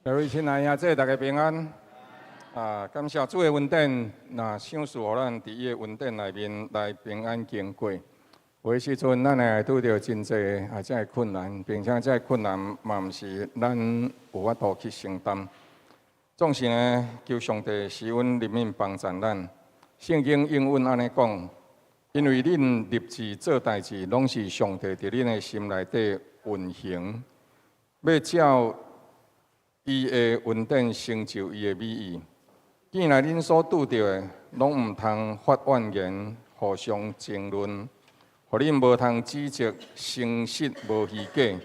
各位亲爱兄弟，大家平安。感谢主的恩典，赏赐互咱伫伊的恩典内面来平安经过。有的时阵，咱会拄着真侪这个困难，并且这个困难嘛毋是咱有法度去承担。总是呢，求上帝施恩怜悯帮助咱。圣经应允安尼讲，因为恁立志做代志，拢是上帝伫恁的心内底运行，要照伊的恩典成就伊的美意。既然恁所拄着的，拢毋通发怨言，互相争论，互恁无通指责、诚实无虚假。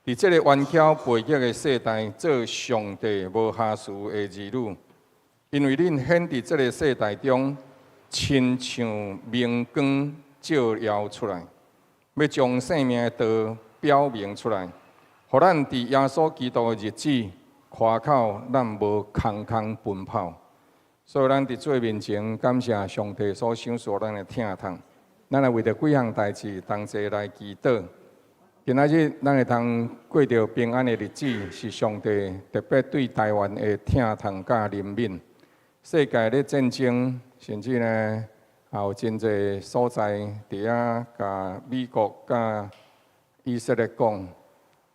伫这个冤巧悖逆的世代，做上帝无下事的儿女，因为恁显伫这个世代中，亲像明光照耀出来，要将生命的道表明出来，互咱伫耶稣基督的日子。夸口，咱无空空奔跑，所以咱伫主面前感谢上帝所赏赐咱的疼痛。咱来为着几项代志同齐来祈祷。今仔日咱会通过着平安的日子，是上帝特别对台湾的疼痛甲怜悯。世界咧战争，甚至呢也有真侪所在伫遐甲美国甲以色列讲。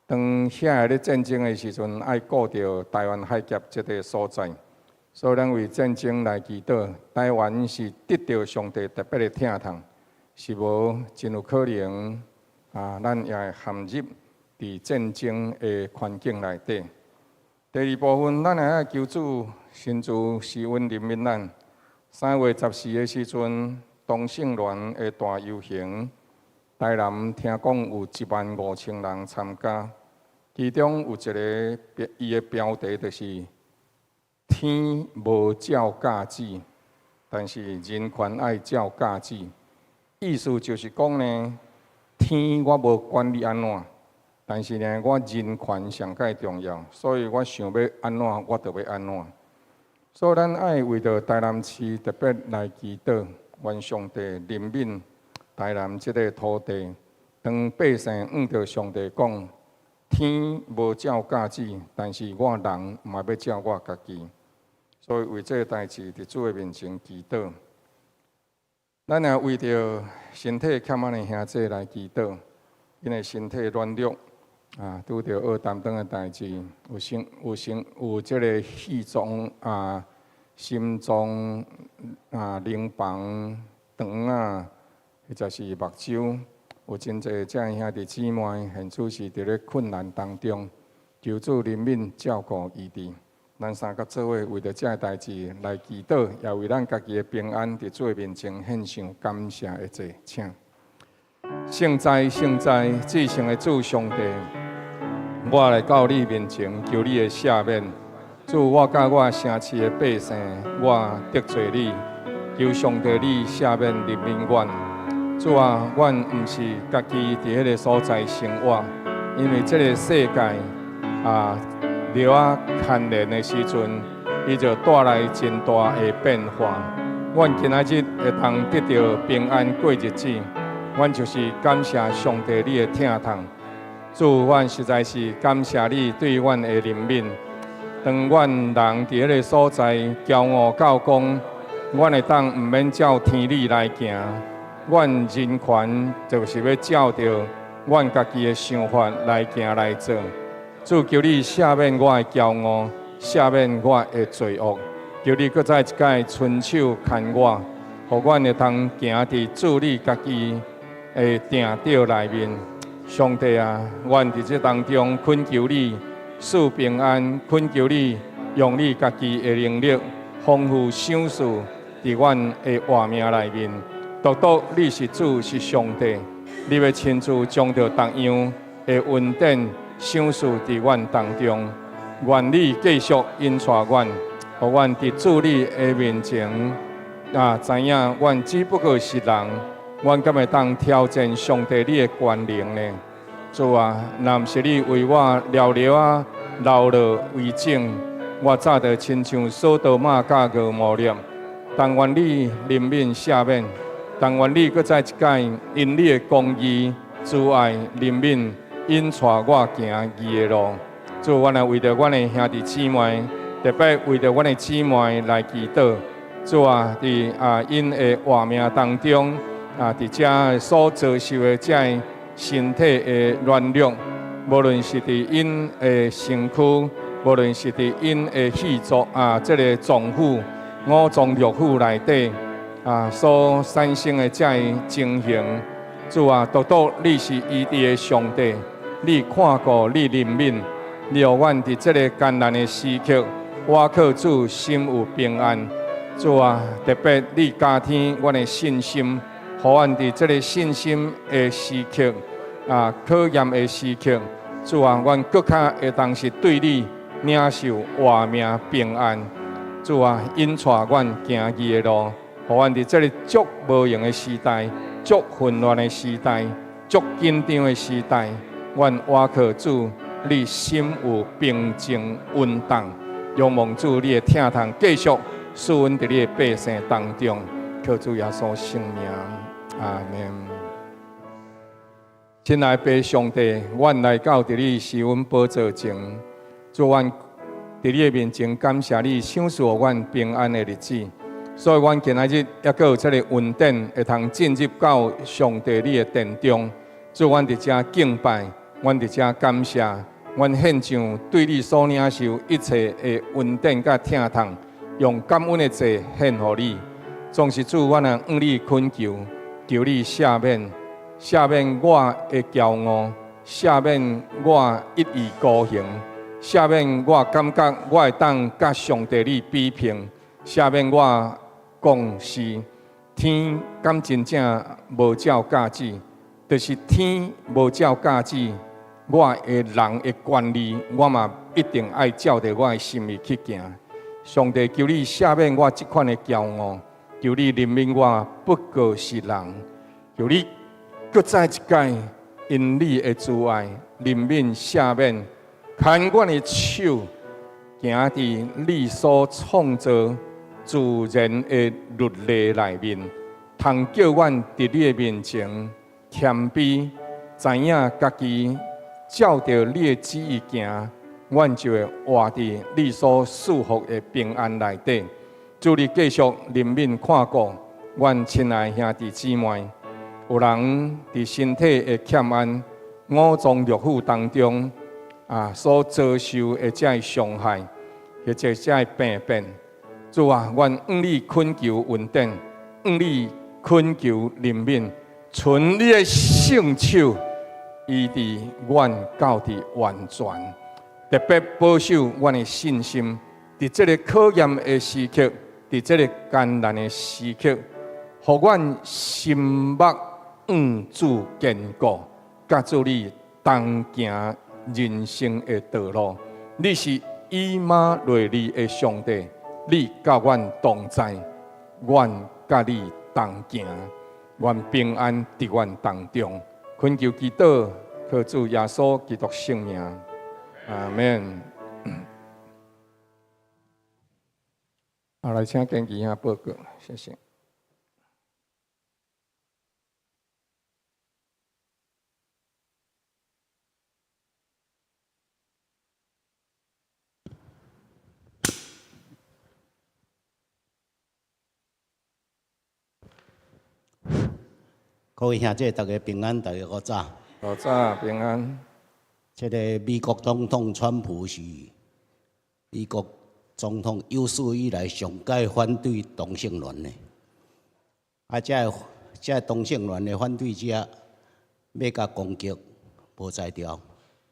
当遐咧战争的时阵，爱顾着台湾海峡这个所在，所以咱为战争来祈祷。台湾是得到上帝特别的疼痛，是无真有可能咱也会陷入伫战争的环境内底。第二部分，咱会求主亲自施恩怜悯咱。3月14的时阵，同性恋的大游行，台南听讲有15000人参加。其中有一个，伊的标题就是“天无照价子，但是人权爱照价子”。意思就是讲呢，天我无管你安怎，但是呢，我人权上介重要，所以我想要安怎，我就要安怎。所以咱爱为着台南市特别来祈祷，愿上帝怜悯台南这个土地，当百姓按着上帝讲。天无照价子，但是我人嘛要照我家己，所以为这个代志伫主的面前祈祷。咱也为着身体欠安的兄弟来祈祷，因为身体软弱拄着学担当的代志，有这个肺脏心脏淋房肠或者是目睭。有真侪这样兄弟姊妹，现处是伫咧困难当中，求主怜悯照顾伊哋。咱三个做伙为着这代志来祈祷，也为咱家己的平安伫主的面前献上感谢的祭，请。圣哉，圣哉，至圣的主上帝，我来到你面前，求你的赦免。主，我甲我城市的百姓，我得罪你，求上帝你赦免怜悯我。主啊，阮毋是家己伫迄个所在生活，因为这个世界了牵连的时阵，伊就带来真大的变化。阮今仔日会通得到平安过日子，阮就是感谢上帝你的疼痛。主，阮实在是感谢你对阮的怜悯。当阮人伫迄个所在骄傲到讲，阮会当毋免照天理来行。阮人权就是要照着阮家己的想法来行来做。主，求你赦免我的骄傲，赦免我的罪恶。求你搁再一摆伸手牵我，互阮会通行伫主你家己的定道内面。上帝啊，阮伫这当中恳求你赐平安，恳求你用你家己的能力丰富赏赐伫阮的活命内面。独独你是主是上帝，你要亲自将着各样的恩典赏赐伫阮当中。愿你继续引带阮，互阮伫主你的面前知影，阮只不过是人，阮敢会当挑战上帝你的权能呢？主啊，若毋是你为我了了流落为证，我早就亲像索多玛甲蛾摩列。但愿你怜悯赦免。但愿你搁再一摆，因你的公义、慈爱、怜悯，引带我行义的路。主，我来为着阮的兄弟姊妹，特别为着阮的姊妹来祈祷。主啊，伫因的活命当中伫遮所遭受的遮身体的软弱，无论是伫因的身躯，无论是伫因的气族这个脏腑、五脏六腑内底所产生的遮情形，主啊，独独你是医治的上帝，你看顾你怜悯，让阮伫这个艰难的时刻，我靠主心有平安。主啊，特别你加添阮的信心，互阮伫这个信心的时刻考验的时刻，主啊，阮更较会当是对你领受活命平安。主啊，引带阮行义的路，互阮伫这个足无用的时代、足混乱的时代、足紧张的时代，阮倚靠主，你心有平静稳当，仰望主你的疼痛继续赐阮伫你的百姓当中，靠主耶稣圣名，阿门。亲爱的上帝，阮来到伫你是阮宝座前，主阮伫你的面前感谢你，享受阮平安的日子。所以，阮今仔日还阁有这个恩典，会通进入到上帝你的殿中。主，阮伫遮敬拜，阮伫遮感谢，阮献上对你所领受一切的恩典甲疼痛。用感恩的祭献予你，总是主，我能向你恳求，求你赦免我的骄傲，赦免我一意孤行，赦免我感觉我会当甲上帝你比拼，赦免我讲是天敢真正无照价值，就是天无照价值，我的人的权利，我嘛一定爱照着我的心意去行。上帝，求你赦免我这款的骄傲，求你怜悯我不过是人，求你搁再一届因你的慈爱怜悯赦免，牵我的手行伫你所创造自然的律例内面，通叫阮伫你的面前谦卑，知影家己照着你的旨意行。阮就会活伫你所赐福的平安内底。主，你继续怜悯看顾阮亲爱兄弟姊妹，有人伫身体的欠安、五脏六腑当中所遭受的这伤害，或者这病变。主啊，阮向你恳求恩典，向你恳求怜悯，存你的圣手医治阮到底完全。特别保守阮的信心，伫这个考验的时刻，伫这个艰难的时刻，互阮心目主坚固，甲主你同行人生的道路。你是以马内利的上帝，你甲阮同在，阮甲你同行，愿平安伫阮当中。恳求祈祷，靠主耶稣基督圣名。阿门。好，来请根据下报告，谢谢。各位兄弟，大家平安，大家好早。好早，平安。这个美国总统川普是美国总统有史以来上届反对同性恋的，这同性恋的反对者要甲攻击无才调，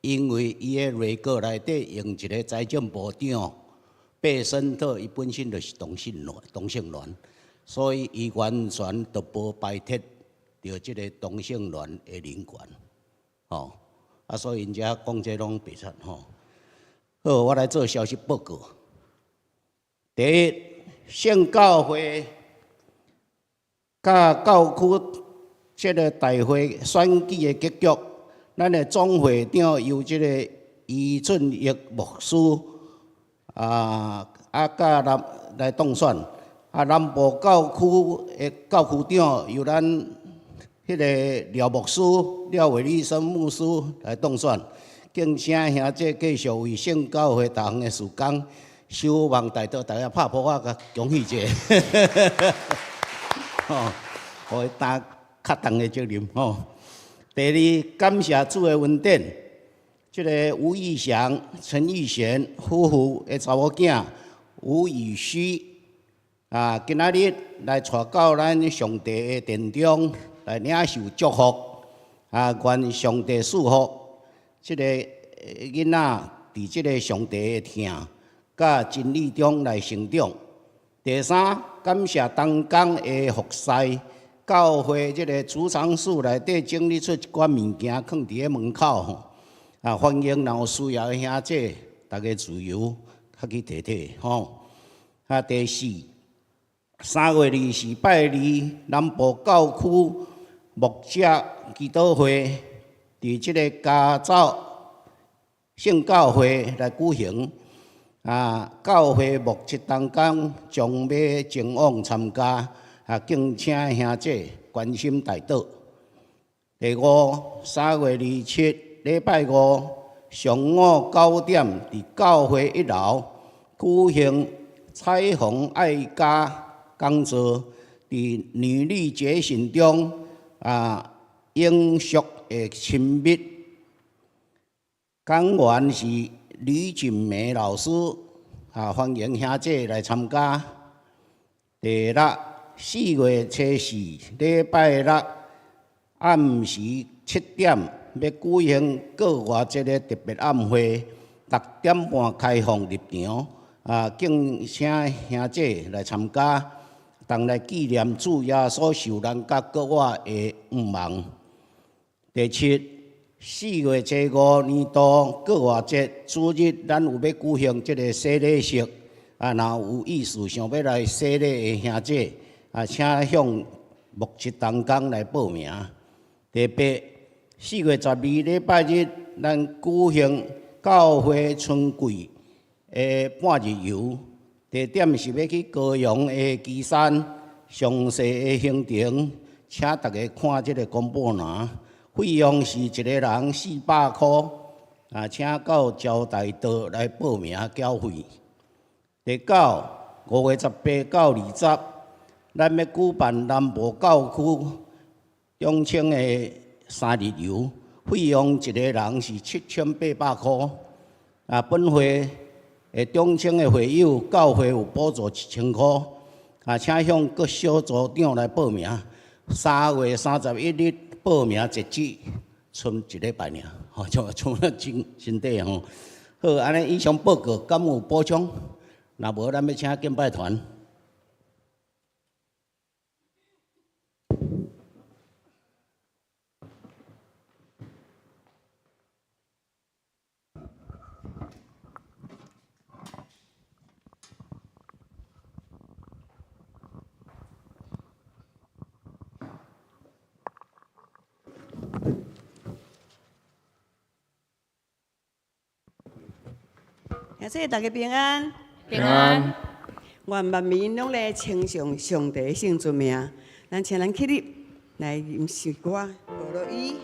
因为伊的内阁内底用一个财政部长贝森特，伊本身就是同性恋，所以伊完全都无摆脱着这个同性恋的人权，所以因遮讲这拢白贼吼。好，我来做消息报告。第一，圣教会甲教区这个大会选举的结局，咱的总会长由这个余俊义牧师甲来当选，南部教区的教区长由咱迄个廖牧师、廖伟立生牧师来当选，敬请兄弟继续为圣教会大项的事工，守望大道，大家拍扑克甲恭喜一下。吼，互伊担较重的责任吼。第二，感谢主的恩典，即个吴义祥、陈玉贤夫妇的查某囝吴宇虚今仔日来带到咱上帝的殿中来领受祝福愿上帝赐福即个囡仔伫即个上帝的听甲真理中来成长。第三，感谢当工的服侍，教会即个主场室内底整理出一寡物件，放伫个门口吼。欢迎若有需要的兄弟，大家自由较去摕摕吼。第四，3月24拜二，南部教区牧者祈祷会伫即个加州圣教会来举行。教会牧职当工将要前往参加，敬请兄弟关心大道。第五，3月27礼拜五上午9点，伫教会1楼举行彩虹爱家讲座，伫女女节信中永续的亲密。讲员是吕俊梅老师，欢迎兄弟来参加。第六，4月74礼拜六暗时7点，要举行国外一个特别暗会，6点半开放入场。敬请兄弟来参加，同来纪念主耶稣受难甲国外的毋忘。第七，4月15年度国外节主日，咱有要举行这个洗礼式，若有意思想要来洗礼的兄弟，请向牧职同工来报名。第八，4月12礼拜日，咱举行教会春季的半日游，地点是要去高雄的旗山，详细的行程，请大家看这个公布栏。费用是一个人400块，请到招待道来报名缴费。第九，5月18到20，咱要举办南部教区中青的3日游，费用一个人是7800块。本会中青的会友，教会有补助1000块，请向各小组长来报名。3月31日。报名截止，剩1礼拜尔，像真底吼。好，安尼以上报告，敢有补充？若无，咱要请敬拜团。谢谢大家平安，平安。愿万民拢来称颂上帝圣尊名。咱请咱起立来吟诗歌，无落伊。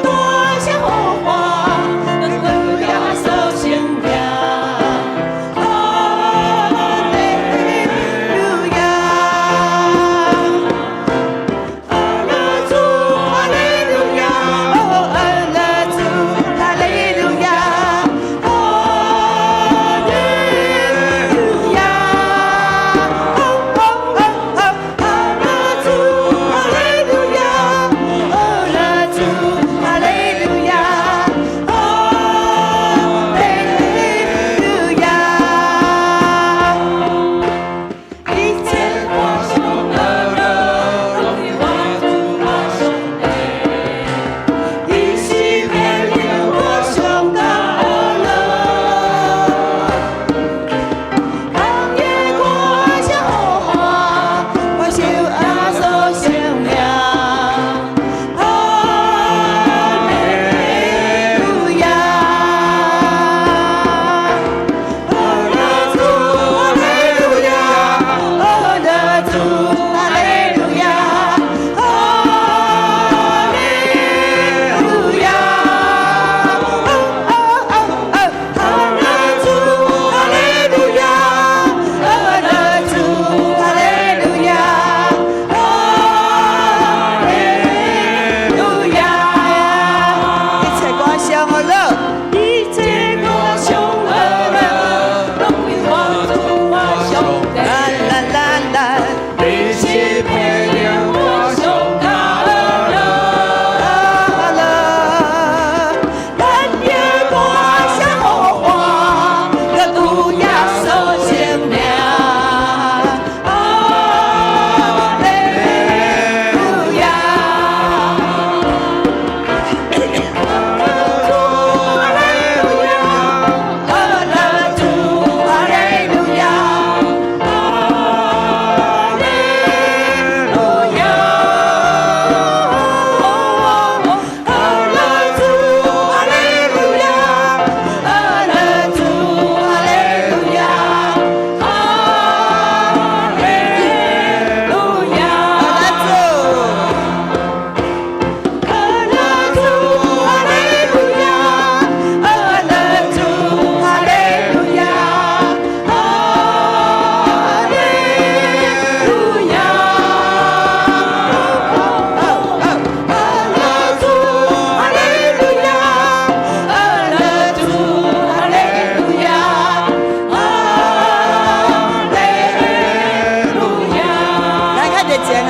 多少后话，咱不要说情。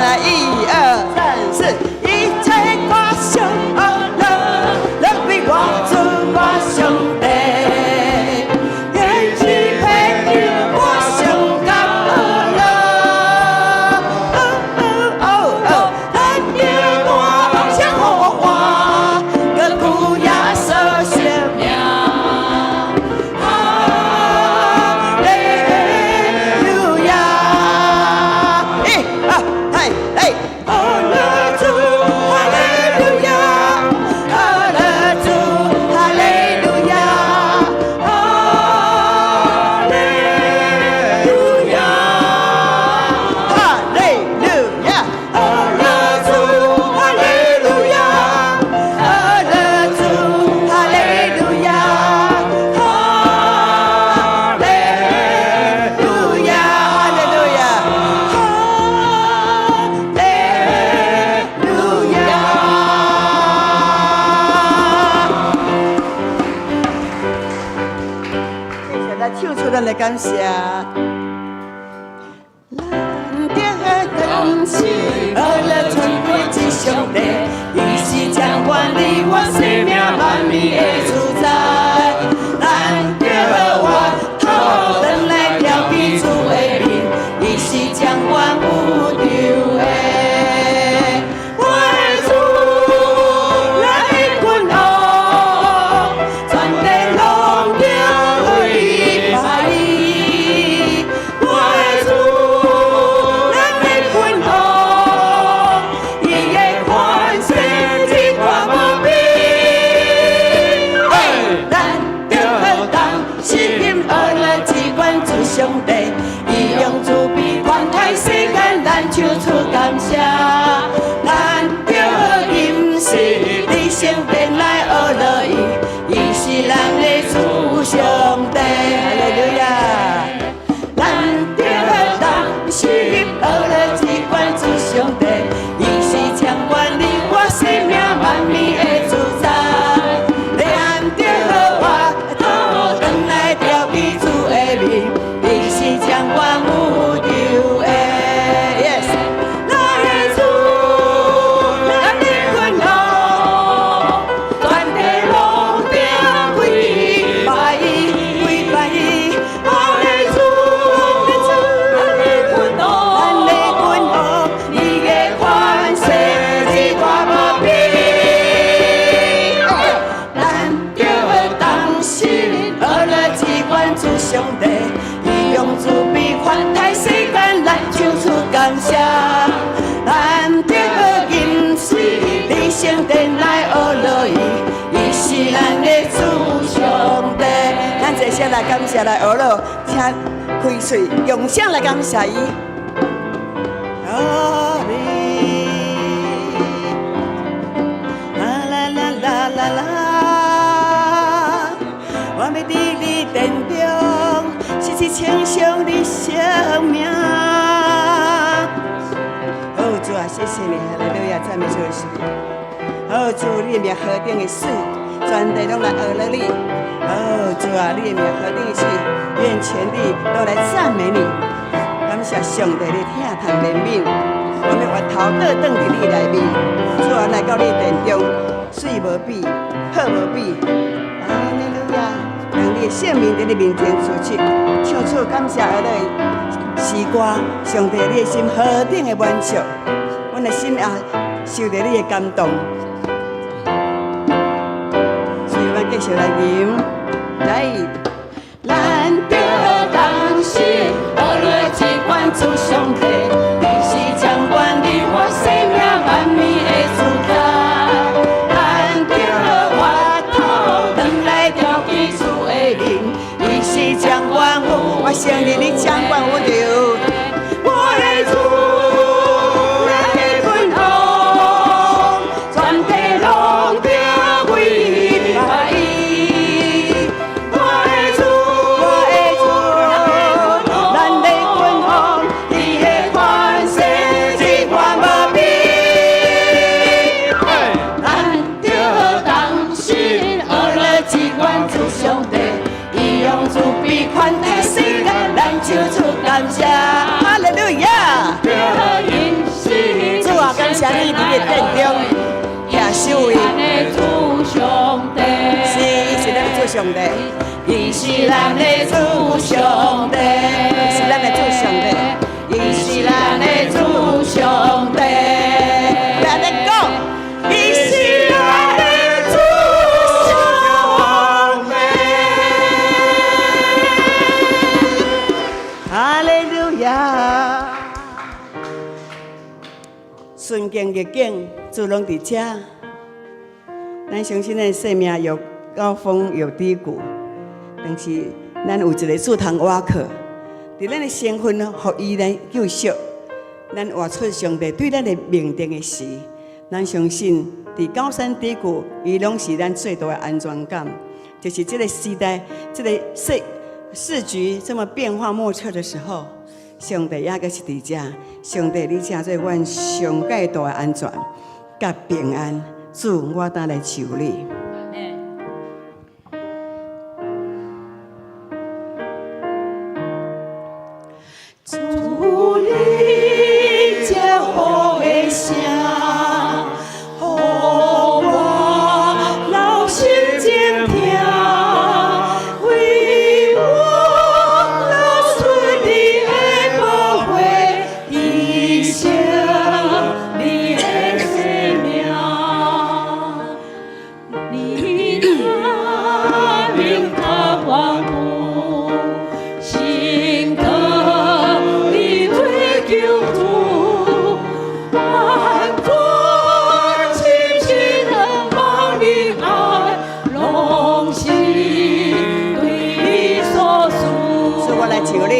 来1、2、3、4，一切我上阿乐，乐比我主我上帝，一切配给我上感阿乐。咱叫我向好话，个古也说生命。哈利路亚，阿勒主，哈利路亚，阿勒主，哈利路亚，哈利路亚，哈利路亚，阿勒主，哈利路亚，阿勒主，哈利路亚，哈利路亚，哈利路亚，哈利路亚。接下来唱出咱的感谢。咱的感谢，阿勒尊贵之上帝，伊是将管理我生命万米的主宰。咱的我头转来调比主的面，伊是将万有丢的。我的主来滚哦，全地拢要跪拜伊。我的主来滚哦，伊的款式一挂无比。咱着当信任阿勒只管主上帝，伊用慈悲宽待世间，咱唱出感谢。咱着因是你圣殿来阿勒伊，伊是咱的主上帝。哈利路亚。咱着当信任阿勒只管主上帝，伊是将管理我生命万米的主宰。咱着我头转来调比主的面，伊是将万有丢的。Yes， 咱的主，咱的君王，全地拢要跪拜伊，跪拜伊。我的主，咱的君王，伊的款式一挂无比。咱着当信阿勒只管主上帝，伊用慈悲宽待世间，咱唱出感谢。咱着因随你圣殿来阿勒伊，伊是咱的主上帝。咱这些来感谢来阿勒，请开嘴用声来感谢伊。阿弥，啦啦啦啦啦啦。我要伫你殿中，时时称颂你生命。哦，主啊，谢谢你，哈利路亚，赞美主耶稣。哦，主，你的名何等的水，全地拢来阿勒你。哦，主啊，你的名何等的水，愿全地都来赞美你。感谢上帝，你听谈怜悯，我们越头倒转伫你内面。主啊，来到你殿中，水无比，好无比。哈利路亚。让你的性命在你面前出去，唱出感谢阿勒诗歌。上帝，你的心何等的满足，阮的心也受到你的感动。所以，阮继续来吟，来，咱着当信阿勒只管主上帝，你是将管理我生命万米的主宰。咱着我头转来调比主的面，伊是将万有，我承认你将万有着。我的主，咱的君王，全地拢着跪拜伊。我的主，咱的君王，伊的款式一挂无比。咱着当信阿勒只管主上帝，伊用慈悲宽待世间，咱请你伫个殿中遐守卫。是，伊是咱的主上帝，伊是咱的主上帝，伊是咱的主上帝，伊是咱的主上帝。咱来讲，伊是咱的主上帝。哈利路亚！顺境逆境，主拢伫遮。咱相信咱生命有高峰有低谷，但是咱有一个主通倚靠，伫咱的身份互伊来救赎，咱活出上帝对咱的命定的事。咱相信伫高山低谷，伊拢是咱最大的安全感。就是这个时代，这个世局这么变化莫测的时候，上帝也阁是伫遮。上帝，你才做阮上界大的安全甲平安。主，我当来求你。主，你这好的声，互我留心静听，为我流出你的宝血，医生你的生命。你的名他万古，心可你对救主，万国亲亲的望你爱，拢是对你所属。是我来求你。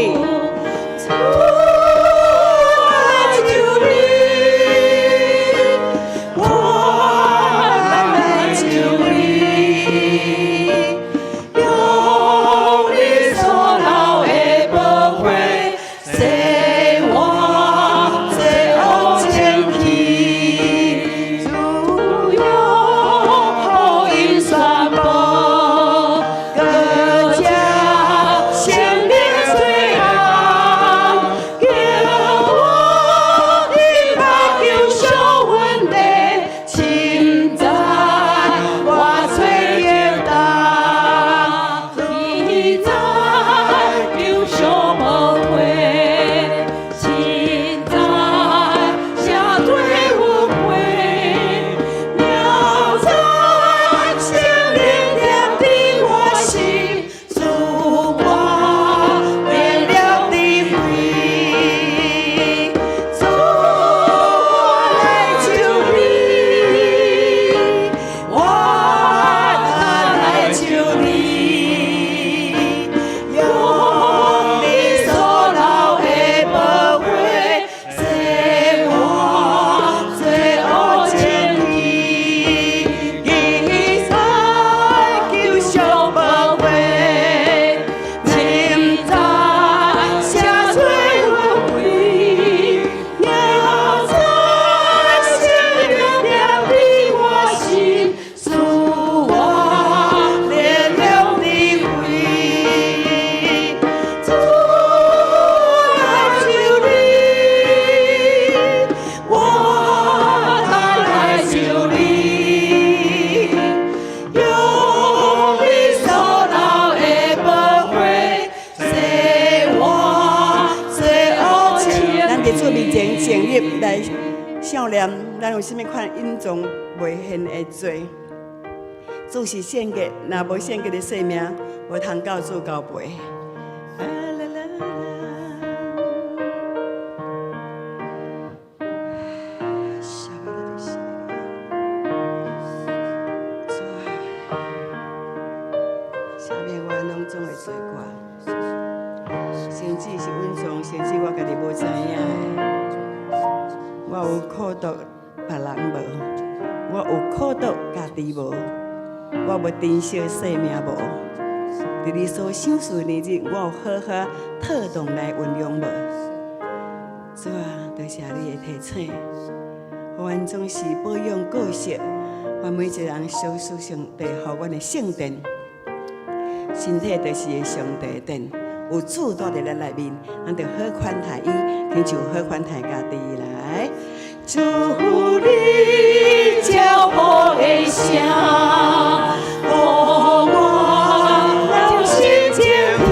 来想念，咱有啥物款隐藏袂现的罪？主是献给，若无献给的生命，无通到主交陪。下面我拢总会做歌，甚至是稳重，甚至我家己无知影。我有苦毒别人无，我有苦毒家己无，我无珍惜生命无。伫你所想事的日，我有好好妥当来运用无。主啊，多谢你的提醒，互阮总是保养个性，阮每一个人小事上帝互阮的圣殿，身体就是个上帝殿。有主住伫咱内面，咱着好款待伊，亲像好款待家己来。祝你照好的声，予我留心静听，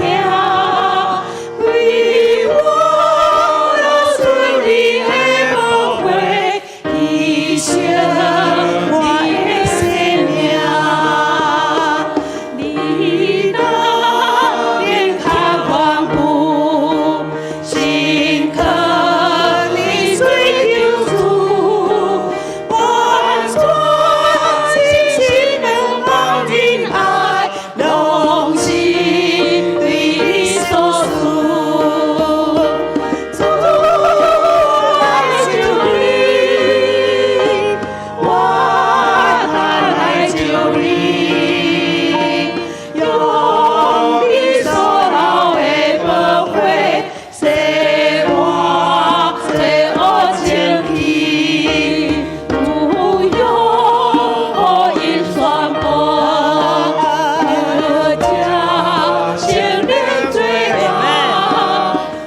为我流出你的宝血，牺牲我的生命。你那脸较宽富，心可你水救主，完全真心能忘人爱，拢是对你所赐。主来救你，我来救你，用你所流的宝血洗我罪恶清气，不用我因宣布，叫生灵罪恶，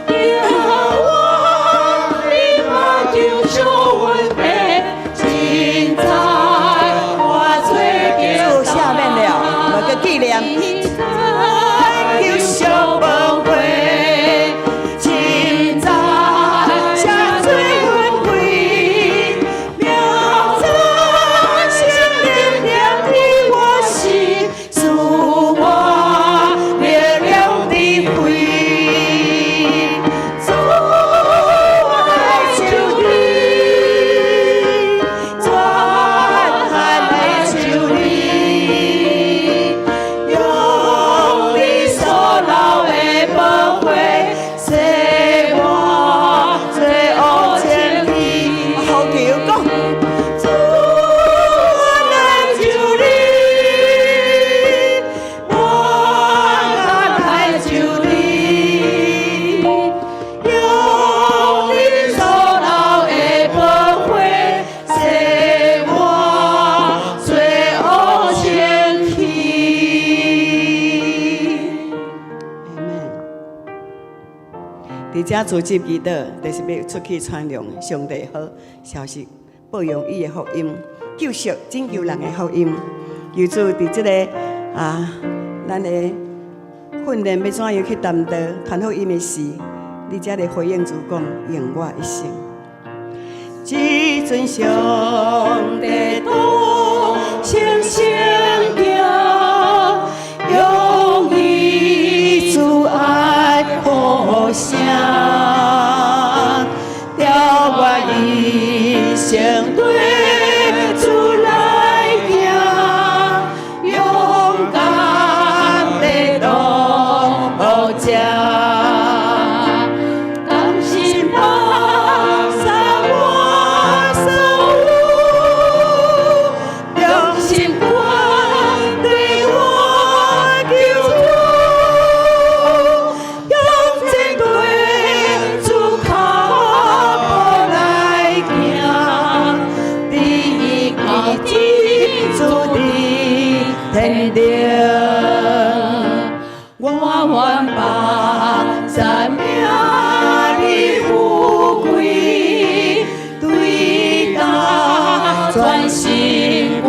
叫我你我救赎阮的精彩，我最叫下面了，我个纪念。救赎宝血，现在下最尊贵，妙在生灵亮的我心，使我月亮的辉。主来救你，转来救你。用你所流的宝血洗我罪恶清气，好叫讲，主来救你，我来救你，用你所流的宝血洗我罪恶清气。伫遮组织祈祷，就是要出去传扬上帝好消息，报扬伊的福音，救赎拯救人的福音。由此伫即个咱的训练要怎样去担当传福音的事，你才会回应主讲，用我一生。只尊上帝道，诚诚行，用伊主爱好声，调我一生对主来行，勇敢地道好食。甘心放下我所有，用心关对我救主，用真对主靠我来行，第一个天主的天顶，我愿把赞美你富贵对答，专心跟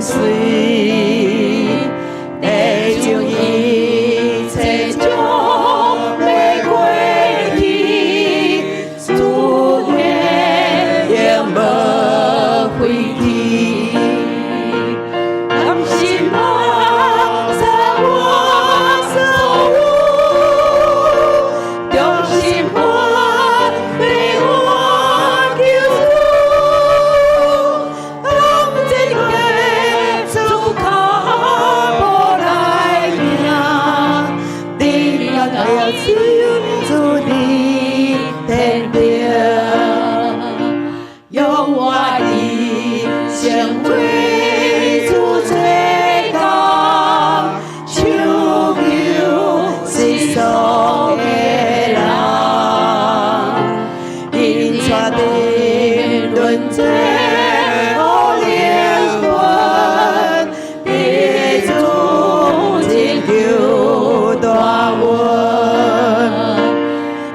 随，地上一切种玫瑰去，主愿永无废去。甘心放下我所有，用心关对我救主，用真个主靠我来行，你要主主的天顶，用我一生为主做工，拯救世上的人，因带的论罪恶灵魂，地主拯救大运。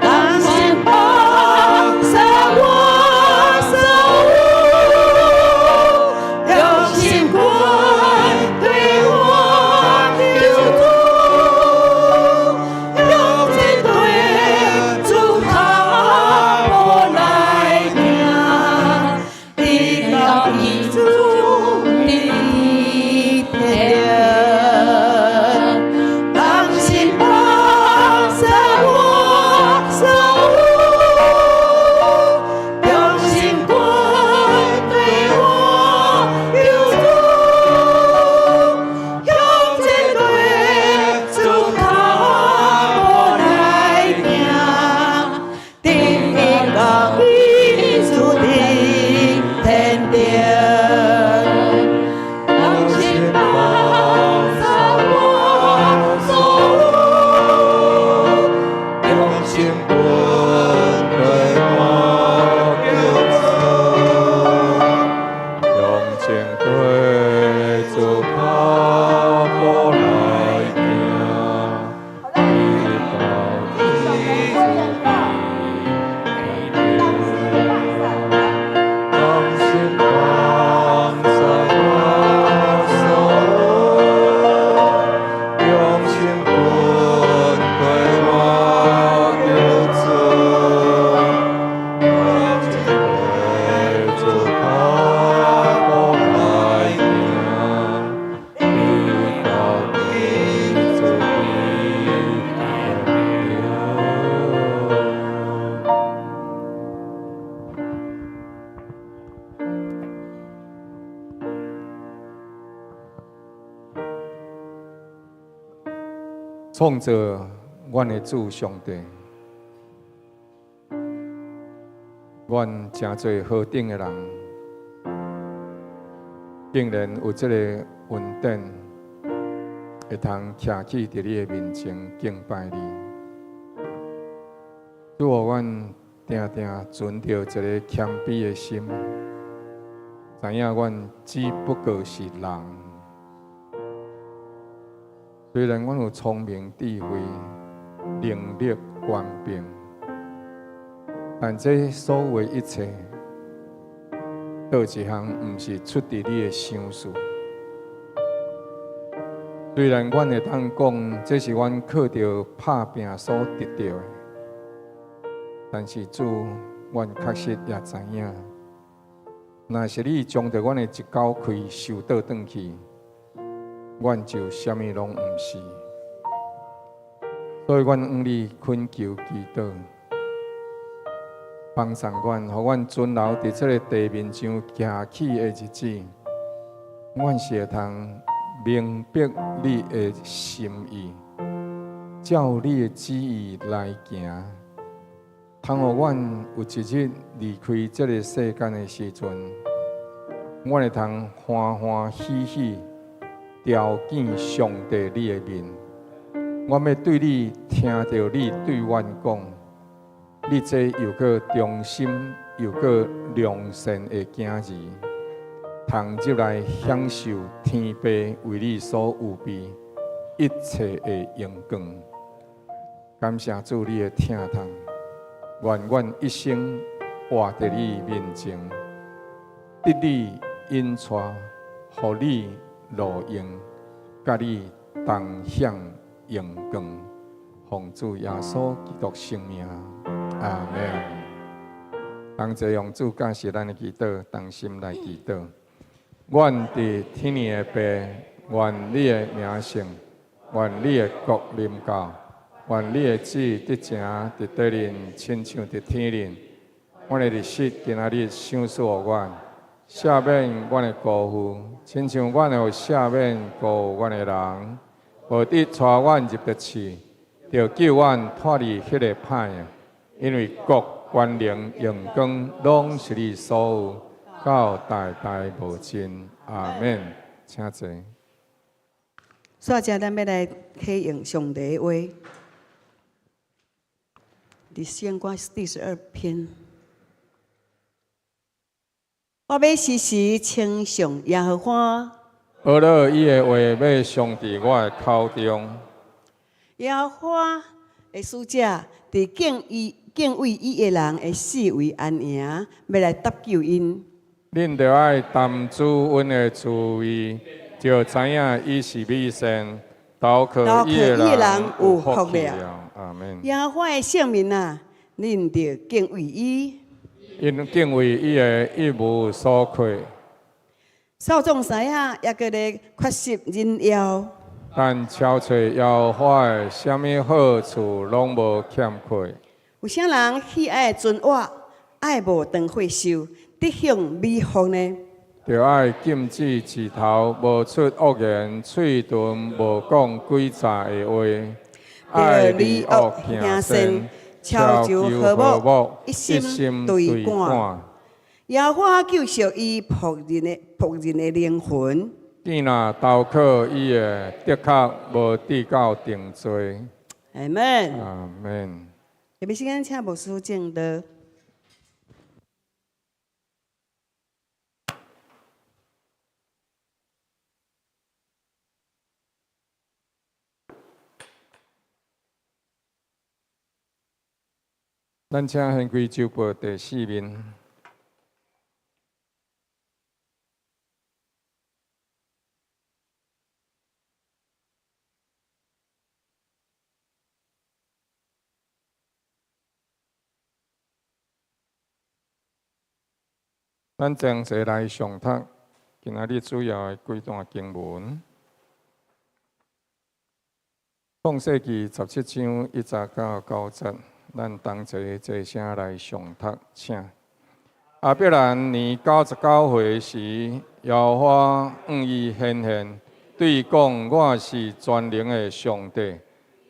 甘心放下我所创造阮的主上帝。阮真侪好顶的人，竟然有这个恩典，会通徛起伫你的面前敬拜你。主啊，阮定定存着一个谦卑的心，知影阮只不过是人。虽然阮有聪明智慧、能力、权柄，但这所有的一切，倒一项毋是出自你的想事。虽然阮会当讲，这是阮靠着拍拼所得到的，但是主，阮确实也知影，若是你将着阮的一狗开收倒转去，阮就啥物拢毋是。所以，阮向你恳求祈祷，帮助阮，互阮存留伫这个地面上行起的日子，阮是会通明白你的心意，照你的旨意来行。通互阮有一日离开这个世间的时阵，阮会通欢欢喜喜朝见上帝你的面。阮要对你听到你对阮讲，你这又个忠心又个良善的囝儿，通入来享受天父为你所预备一切的荣光。感谢主你的听通，愿阮一生活在你面前，得你引带，互你路用，甲你同享荣光。奉主耶稣基督圣名，阿门。同齐用主教示咱的祈祷，同心来祈祷。阮伫天的父，愿你的名圣，愿你的国临到，愿你的旨得成伫地人，亲像伫天人。阮的日息今仔日赏赐予阮，赦免阮的过负，亲像阮有赦免过阮的人，无得带阮入得去，就救阮脱离迄个歹啊！因为国、权能、荣光，拢是你所有，到代代无尽。阿门。请坐。所以，咱要来启用上帝的话，伫诗篇第12篇。我要时时称颂耶和华。学了伊的话要上伫我的口中。耶和华的使者伫敬畏伊的人会视为安营，要来搭救因。恁着爱谈主恩的滋味，就知影伊是美善，投靠伊的人有福气了。阿门。耶和华的圣名啊，恁着敬畏伊。因敬畏伊的一无所缺。少壮师啊，也个咧缺失忍腰。但超找耶和华的，啥物好处拢无欠缺。有啥人喜爱存活，爱无长岁寿，得享美福呢？着爱禁止舌头，无出恶言，嘴唇无讲诡诈的话，爱离恶行善，超就和睦，一心对赶。耶和华救赎伊仆人的灵魂。见若投靠伊的，的确无得到定罪。阿门。阿门。下面时间请牧师正道。咱请献归周报第4面。咱将一来上读，今仔日主要的几段经文。创世纪17章1节到9节，咱同齐坐声来上读，请。亚伯兰年99岁时，耶和华向伊显现，对伊讲：“我是全能的上帝，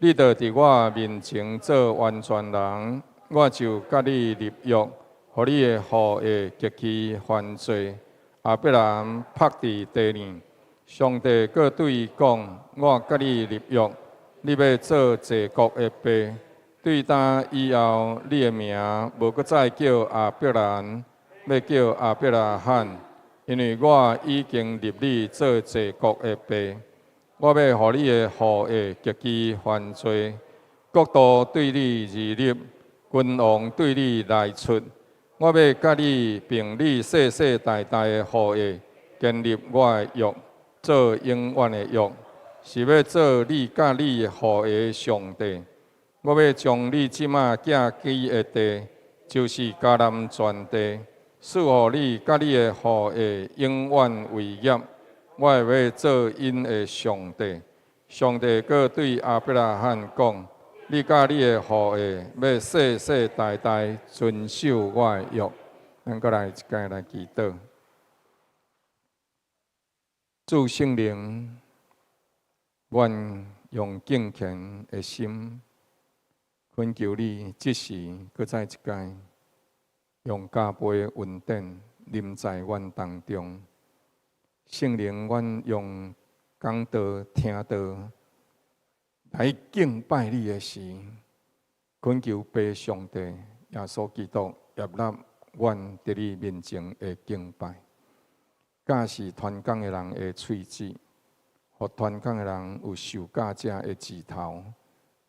你着伫我面前做完全人，我就甲你立约，互你的父会极其犯罪。亚伯兰拍伫地里，上帝阁对伊讲：我甲你立约，你要做济国的爸。对呾以后，你的名无阁再叫亚伯兰，要叫亚伯拉罕，因为我已经立你做济国的爸。我要互你的父会极其犯罪，国度对你而立，君王对你来出。我要甲你并你世世代代的父会建立我的约，做永远的约，是要做你甲你的父的上帝。我要将你即马寄居的地，就是迦南全地，赐予你甲你的父会永远为业。我会要做因的上帝。上帝阁对亚伯拉罕讲：你甲你的父会要世世代代遵守我的约。咱阁来一届来祈祷。主圣灵，愿用敬虔的心，恳求你即时搁再一届，用加倍恩典临在阮当中。圣灵，阮用讲道、听道来敬拜你的时，恳求父上帝、耶稣基督接纳阮伫你面前的敬拜。假是传讲的人的喙齿，互传讲的人有受教者的指头，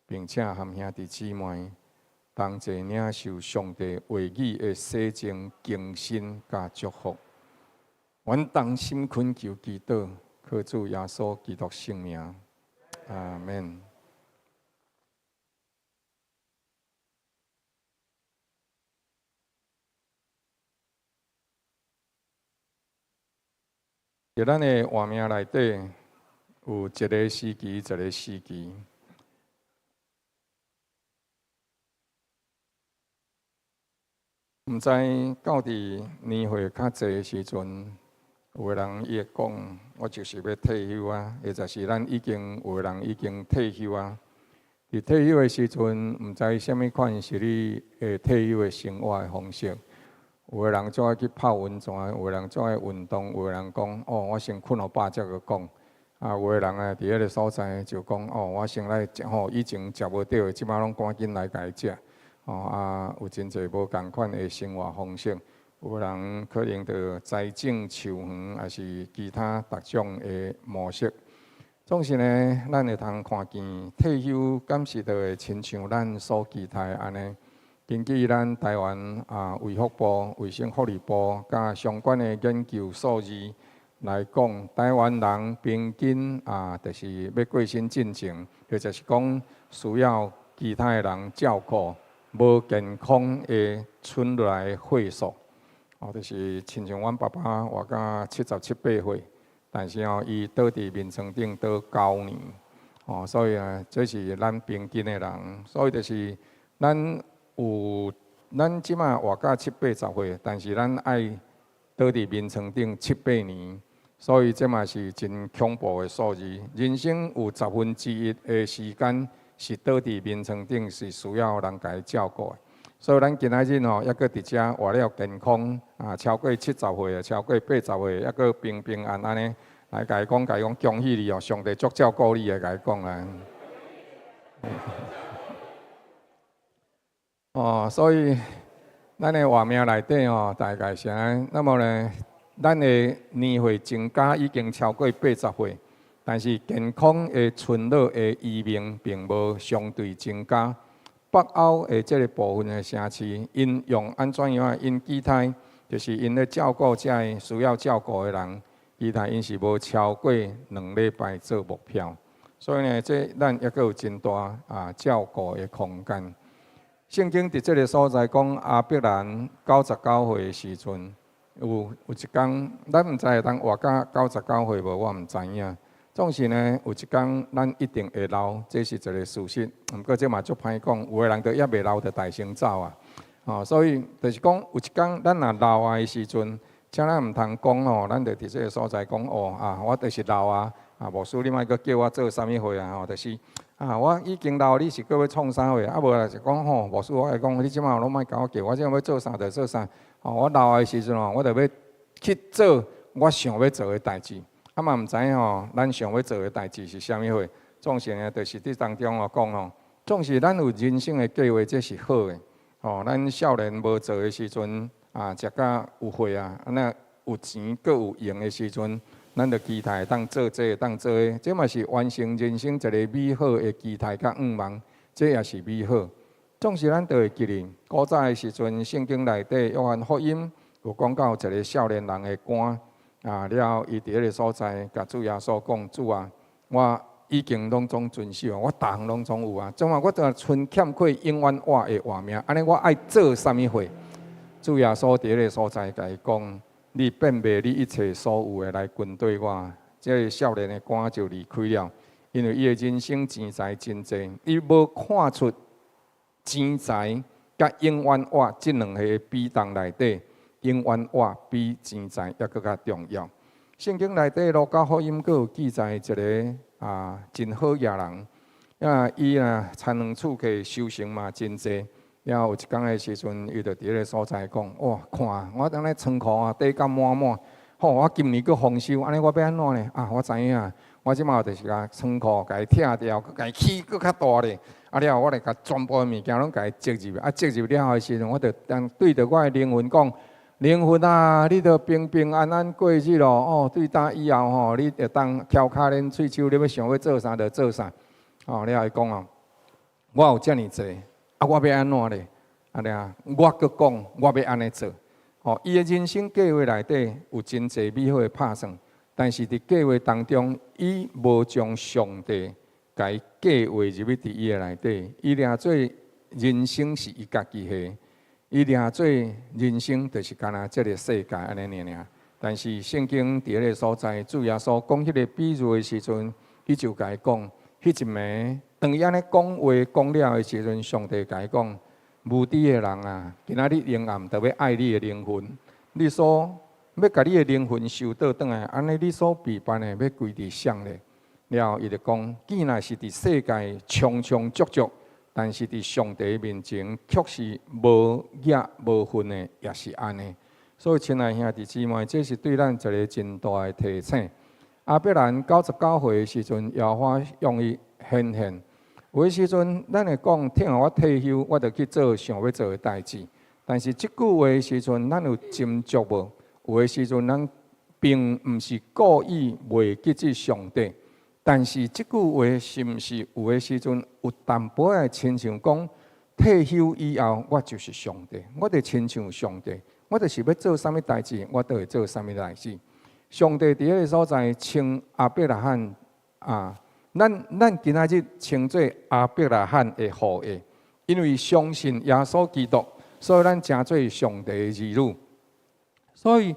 并且含兄弟姊妹同齐领受上帝话语的洗净、更新甲祝福。阮同心恳求祈祷，靠主耶稣基督圣名，阿门。在咱的活命内底，有一个时期，一个时期。毋知到伫年岁较济的时阵，有个人伊会讲，我就是要退休啊，或者是咱已经有个人已经退休啊。伫退休的时阵，毋知啥物款是你的退休的生活的方式。有个人做爱去泡温泉，有个人做爱运动，有个人讲哦，我先困到饱才去讲。啊，有个人啊，伫迄个所在就讲哦，我先来食吼，以前食无到的，即摆拢赶紧来家食。哦啊，有真侪无共款的生活方式。有个人可能着栽种树园，还是其他各种的模式。总是呢，咱会通看见退休，敢是着会亲像咱所期待安尼。根据咱台湾卫福部、卫生福利部甲相关的研究数字来讲，台湾人平均就是要过身进前，或者是讲需要其他的人照顾，无健康的存落来的岁数，就是亲像阮爸爸活到77、8岁，但是伊倒伫眠床顶倒9年，所以这是咱平均的人，所以就是咱即马活到70、80岁，但是咱爱倒伫眠床顶7、8年，所以这嘛是真恐怖的数字。人生有1/10的时间是倒伫眠床顶，是需要人家照顾的。所以咱今仔日抑搁伫遮活了健康超过70岁的，超过80岁，抑搁平平安安的来甲伊讲，恭喜你上帝足照顾你的，甲伊讲啦。所以咱的活命内底大概是安。那么呢，咱的年岁增加已经超过80岁，但是健康的存落的余命并无相对增加。北欧的这个部分的城市，因用安怎样？因期待就是因咧照顾这些需要照顾的人，期待因是无超过2礼拜做目标。所以呢，这咱抑阁有真大照顾的空间。圣经伫这个所在讲，亚伯兰99岁的时阵，有一天，咱毋知会当活到99岁无，我毋知影。总是呢，有一天咱一定会老，这是一个事实。毋过这嘛足歹讲，有个人着抑未老，着大先走啊。所以就是讲，有一天咱若老的时阵，请咱毋通讲咱着伫这个所在讲我就是老啊。无事你莫阁叫我做啥物货啊？就是我已经老，你是搁要创啥货？无啦是讲吼，牧师我来讲，你即马拢莫甲我叫，我即马要做啥就做啥。我老的时阵我就要去做我想要做的代志。嘛毋知影咱想要做的代志是啥物货？总是呢，就是伫当中讲总是咱有人生的计划，这是好的。咱少年无做的时阵食甲有岁那有钱搁有用的时阵。咱着期待当做这当做个，这嘛是完成人生一个美好的期待甲愿望，这也是美好。总是咱都会记哩，古早的时阵，圣经内底约翰福音有讲到一个少年人的肝了，伊伫迄个所在，甲主耶稣讲：主啊，我已经拢总遵守，我逐项拢总有啊，怎啊我着剩欠缺永远活的活命？安尼我爱做啥物货？主耶稣伫迄个所在甲伊讲。你变卖你一切所有的来跟对我，这个少年的肝就离开了，因为伊的人生钱财真济，伊无看出钱财甲永远活这两个比重内底，永远活比钱财还佫较重要。圣经内底路加福音佫有记载一个真好野人，伊田两厝客修行嘛真济。了有一天的时阵，伊就伫迄个所在讲：哇，看我当咧仓库底甲满满，我今年佫丰收，安尼我要安怎呢？我知影，我即马就是甲仓库甲伊拆掉，佫甲伊起佫较大咧。了我来甲全部物件拢甲伊积入，积入了后的时阵，我就对着我的灵魂讲：灵魂啊，你着平平安安过日咯。对当以后你会当翘脚练喙手，你要想要做啥就做啥。了伊讲我有遮尔济。我要安怎咧？我佫讲，我要安尼做。伊的人生计划内底有真济美好的拍算，但是伫计划当中，伊无将上帝甲伊计划入去伫伊的内底。伊掠做人生是伊家己的，伊掠做人生就是干那这个世界安尼尔。但是圣经伫迄个所在，主耶稣讲迄个比喻的时阵，伊就甲伊讲，迄一暝。当伊安尼讲话讲了的时阵，上帝甲伊讲：无知的人啊，今仔日阴暗，特别爱你的灵魂。你所要甲你的灵魂收倒转来，安尼你所备办的要归伫谁咧？了，伊就讲：既然是伫世界充充足足，但是伫上帝面前却是无业无份的，也是安尼。所以，亲爱兄弟姊妹，这是对咱一个真大的提醒。亚伯兰99岁的时阵，耶和华用伊显现。有的时阵，咱会讲，听我退休，我就去做想要做的代志。但是即句话的时阵，咱有斟酌无？有的时阵，咱并毋是故意袂记住上帝。但是即句话是毋是有的时阵有淡薄仔亲像讲，退休以后我就是上帝，我就亲像上帝，我就是要做啥物代志，我就会做啥物代志。上帝伫迄个所在称亚伯拉罕咱今仔日称作亚伯拉罕的后裔，因为相信耶稣基督，所以咱称做上帝的儿女。所以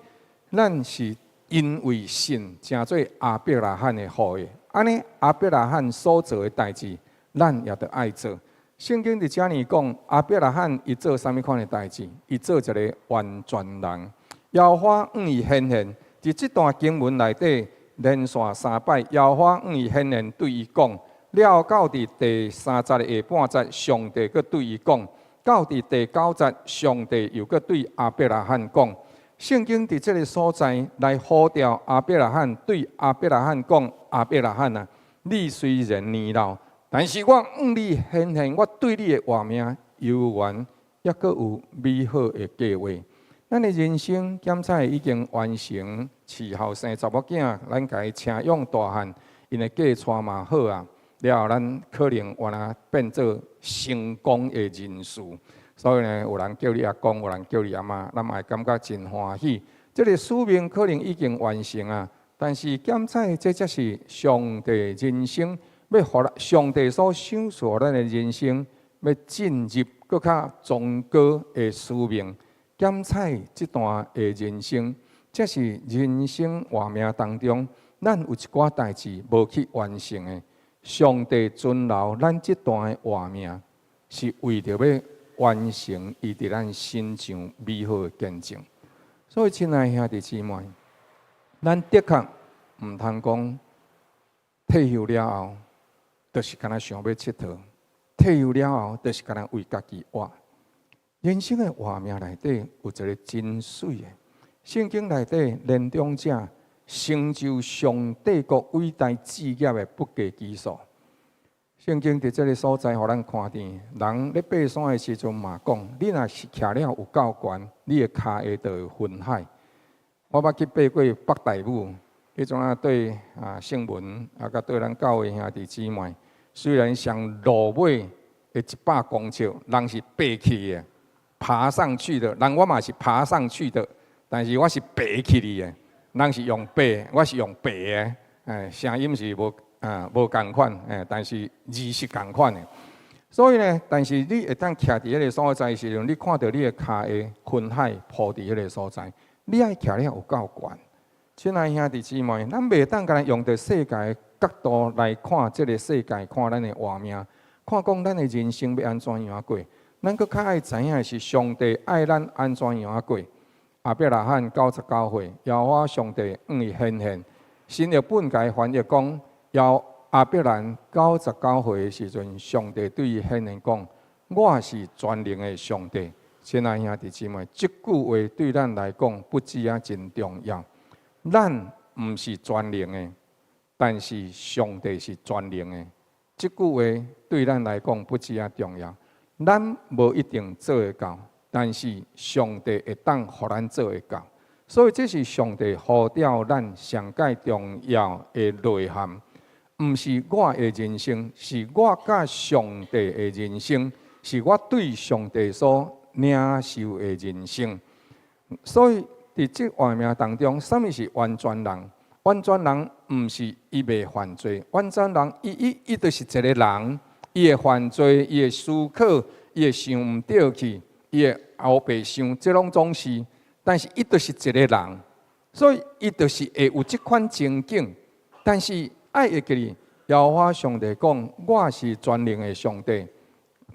咱是因为信，称做亚伯拉罕的后裔。安尼亚伯拉罕所做的代志，咱也得爱做。圣经伫遮呢讲，亚伯拉罕伊做啥物款的代志？伊做一个完全人。耶和华伊显现，伫即段经文内底。连续3摆，耶和华伊显现对伊讲，了到伫第3节的下半节，上帝佫对伊讲，到伫第9节，上帝又佫对亚伯拉罕讲。圣经伫这个所在来呼召亚伯拉罕，对亚伯拉罕讲：亚伯拉罕啊，你虽然年老，但是我你显现，我对你的活命悠远，抑佫有美好的计划。咱的人生检测已经完成，伺候生查某囝，咱家请养大汉，因的嫁娶嘛好啊。了后，咱可能原来变做成功的人士。所以呢，有人叫你阿公，有人叫你阿妈，咱嘛会感觉真欢喜。这个使命可能已经完成啊，但是检测这才是上帝人生要互上帝所赏赐咱的人生，要进入更较崇高的使命。检测这段的人生，这是人生活命当中，咱有一寡代志无去完成的。上帝尊留咱这段的活命，是为着要完成伊伫咱身上美好的见证。所以，亲爱兄弟姊妹，咱的确毋通讲退休了后，就是敢若想要佚佗；退休了后，就是敢若为家己活。人生的画面内底有一个真水的，圣经内底年长者成就上帝国伟大事业的不计其数。圣经伫这个所在，互咱看见，人咧爬山的时阵嘛讲，你若是徛了有够悬，你的骹下就会分海。我捌去爬过北大武，迄阵啊对圣文甲对咱教会兄弟姊妹，虽然上路尾的100公尺，人是爬起的，爬上去的，人我嘛是爬上去的，但是我是爬起嚟的，人是用爬，我是用爬的，声音是无共款，但是字是共款的。所以呢，但是你会当徛伫迄个所在时阵，你看到你的骹下分海铺伫迄个所在，你爱徛了有够悬。亲爱兄弟姊妹，咱袂当干用着世界的角度来看这个世界，看咱的画面，看讲咱的人生要安怎样过。咱搁较爱知影的是上帝爱咱安怎样过。阿伯拉罕99岁，耶和华上帝伊显现，新约本该翻译讲。阿伯兰99岁的时阵，上帝对伊显现讲：“我是全能的上帝。”亲爱兄弟姊妹，这句话对咱来讲不止啊真重要。咱毋是全能的，但是上帝是全能的。这句话对咱来讲不止啊重要。咱无一定做会到，但是上帝会当互咱做会到。所以这是上帝呼召咱上界重要的内涵。毋是我的人生，是我甲上帝的人生，是我对上帝所领受的人生。所以伫这画面当中，什么是完全人？完全人毋是伊袂犯罪，完全人伊就是一个人，伊会犯罪，伊会思考，伊会想毋对去，伊会后白想，这拢总是。但是伊就是一个人，所以伊就是会有这款情景，但是。爱会记哩，耶和华上帝讲：“我是全能的上帝。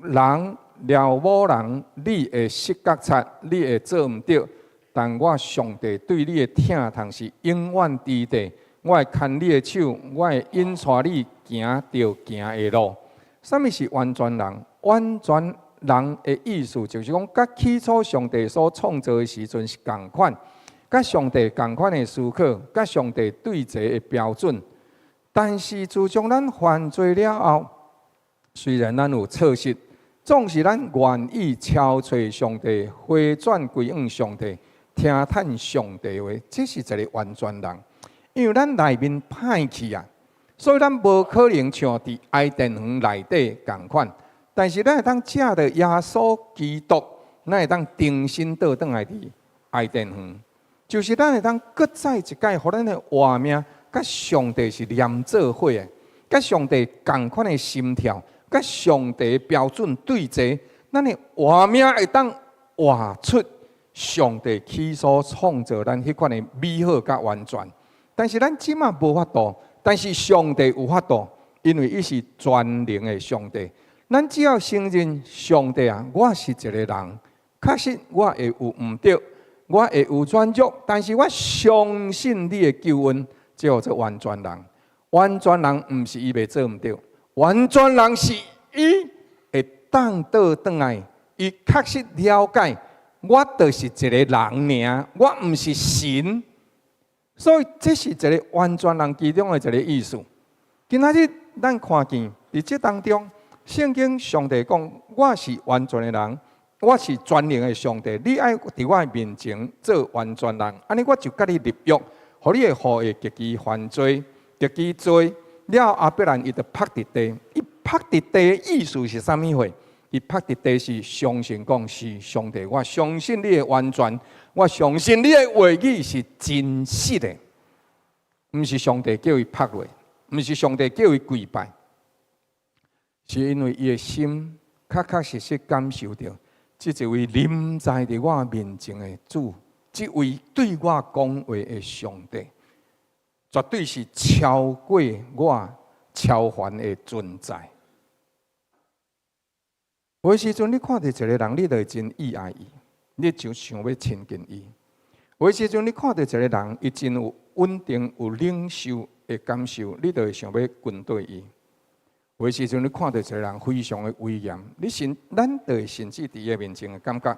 人了无人，你会失觉察，你会做毋对。但我上帝对你的疼痛是永远伫地。我会牵你的手，我会引带你行着行的路。”什么是完全人？完全人的意思就是讲，甲起初上帝所创造的时阵是共款，甲上帝共款的思考，甲上帝对齐的标准。但是自从咱犯罪了后，虽然咱有错失，总是咱愿意超找上帝，回转归向上帝，听叹上帝话，这是一个完全人。因为咱内面歹去啊，所以咱无可能像伫爱殿园内底共款。但是咱会当借着耶稣基督，咱会当重新倒转来伫爱殿园，就是咱会当搁再一届，互咱的画面。甲上帝是连做伙的，甲上帝同款的心跳，甲上帝的标准对齐，咱的画面会当画出上帝起所创造咱迄款的美好甲完全。但是咱即马无法度，但是上帝有法度，因为伊是全能的上帝。咱只要承认上帝啊，我是一个人，确实我会有毋对，我会有软弱，但是我相信你的救恩。叫做完全人，完全人毋是伊袂做毋对，完全人是伊会当倒转来，伊确实了解我就是一个人尔，我毋是神，所以这是一个完全人其中的一个意思。今仔日咱看见伫这当中，圣经上帝讲：“我是完全的人，我是全能的上帝，你爱伫我面前做完全人，安尼我就甲你立约。”互你的后裔自己犯罪，自己做了阿伯兰伊就拍伫地。伊拍伫地的意思是啥物货？伊拍伫地是相信讲是上帝，我相信你的完全，我相信你的话语是真实的，毋是上帝叫伊拍落，毋是上帝叫伊跪拜，是因为伊的心确实感受到，这一位临在伫我面前的主。这位对我讲话的上帝，绝对是超过我超凡的存在。有时阵，你看到一个人，你就真意爱伊，你就想要亲近伊；有时阵，你看到一个人，伊真有稳定、有领袖的感受，你就想要跟对伊；有诶时阵，你看到一个人非常的威严，咱就会甚至伫伊面前感觉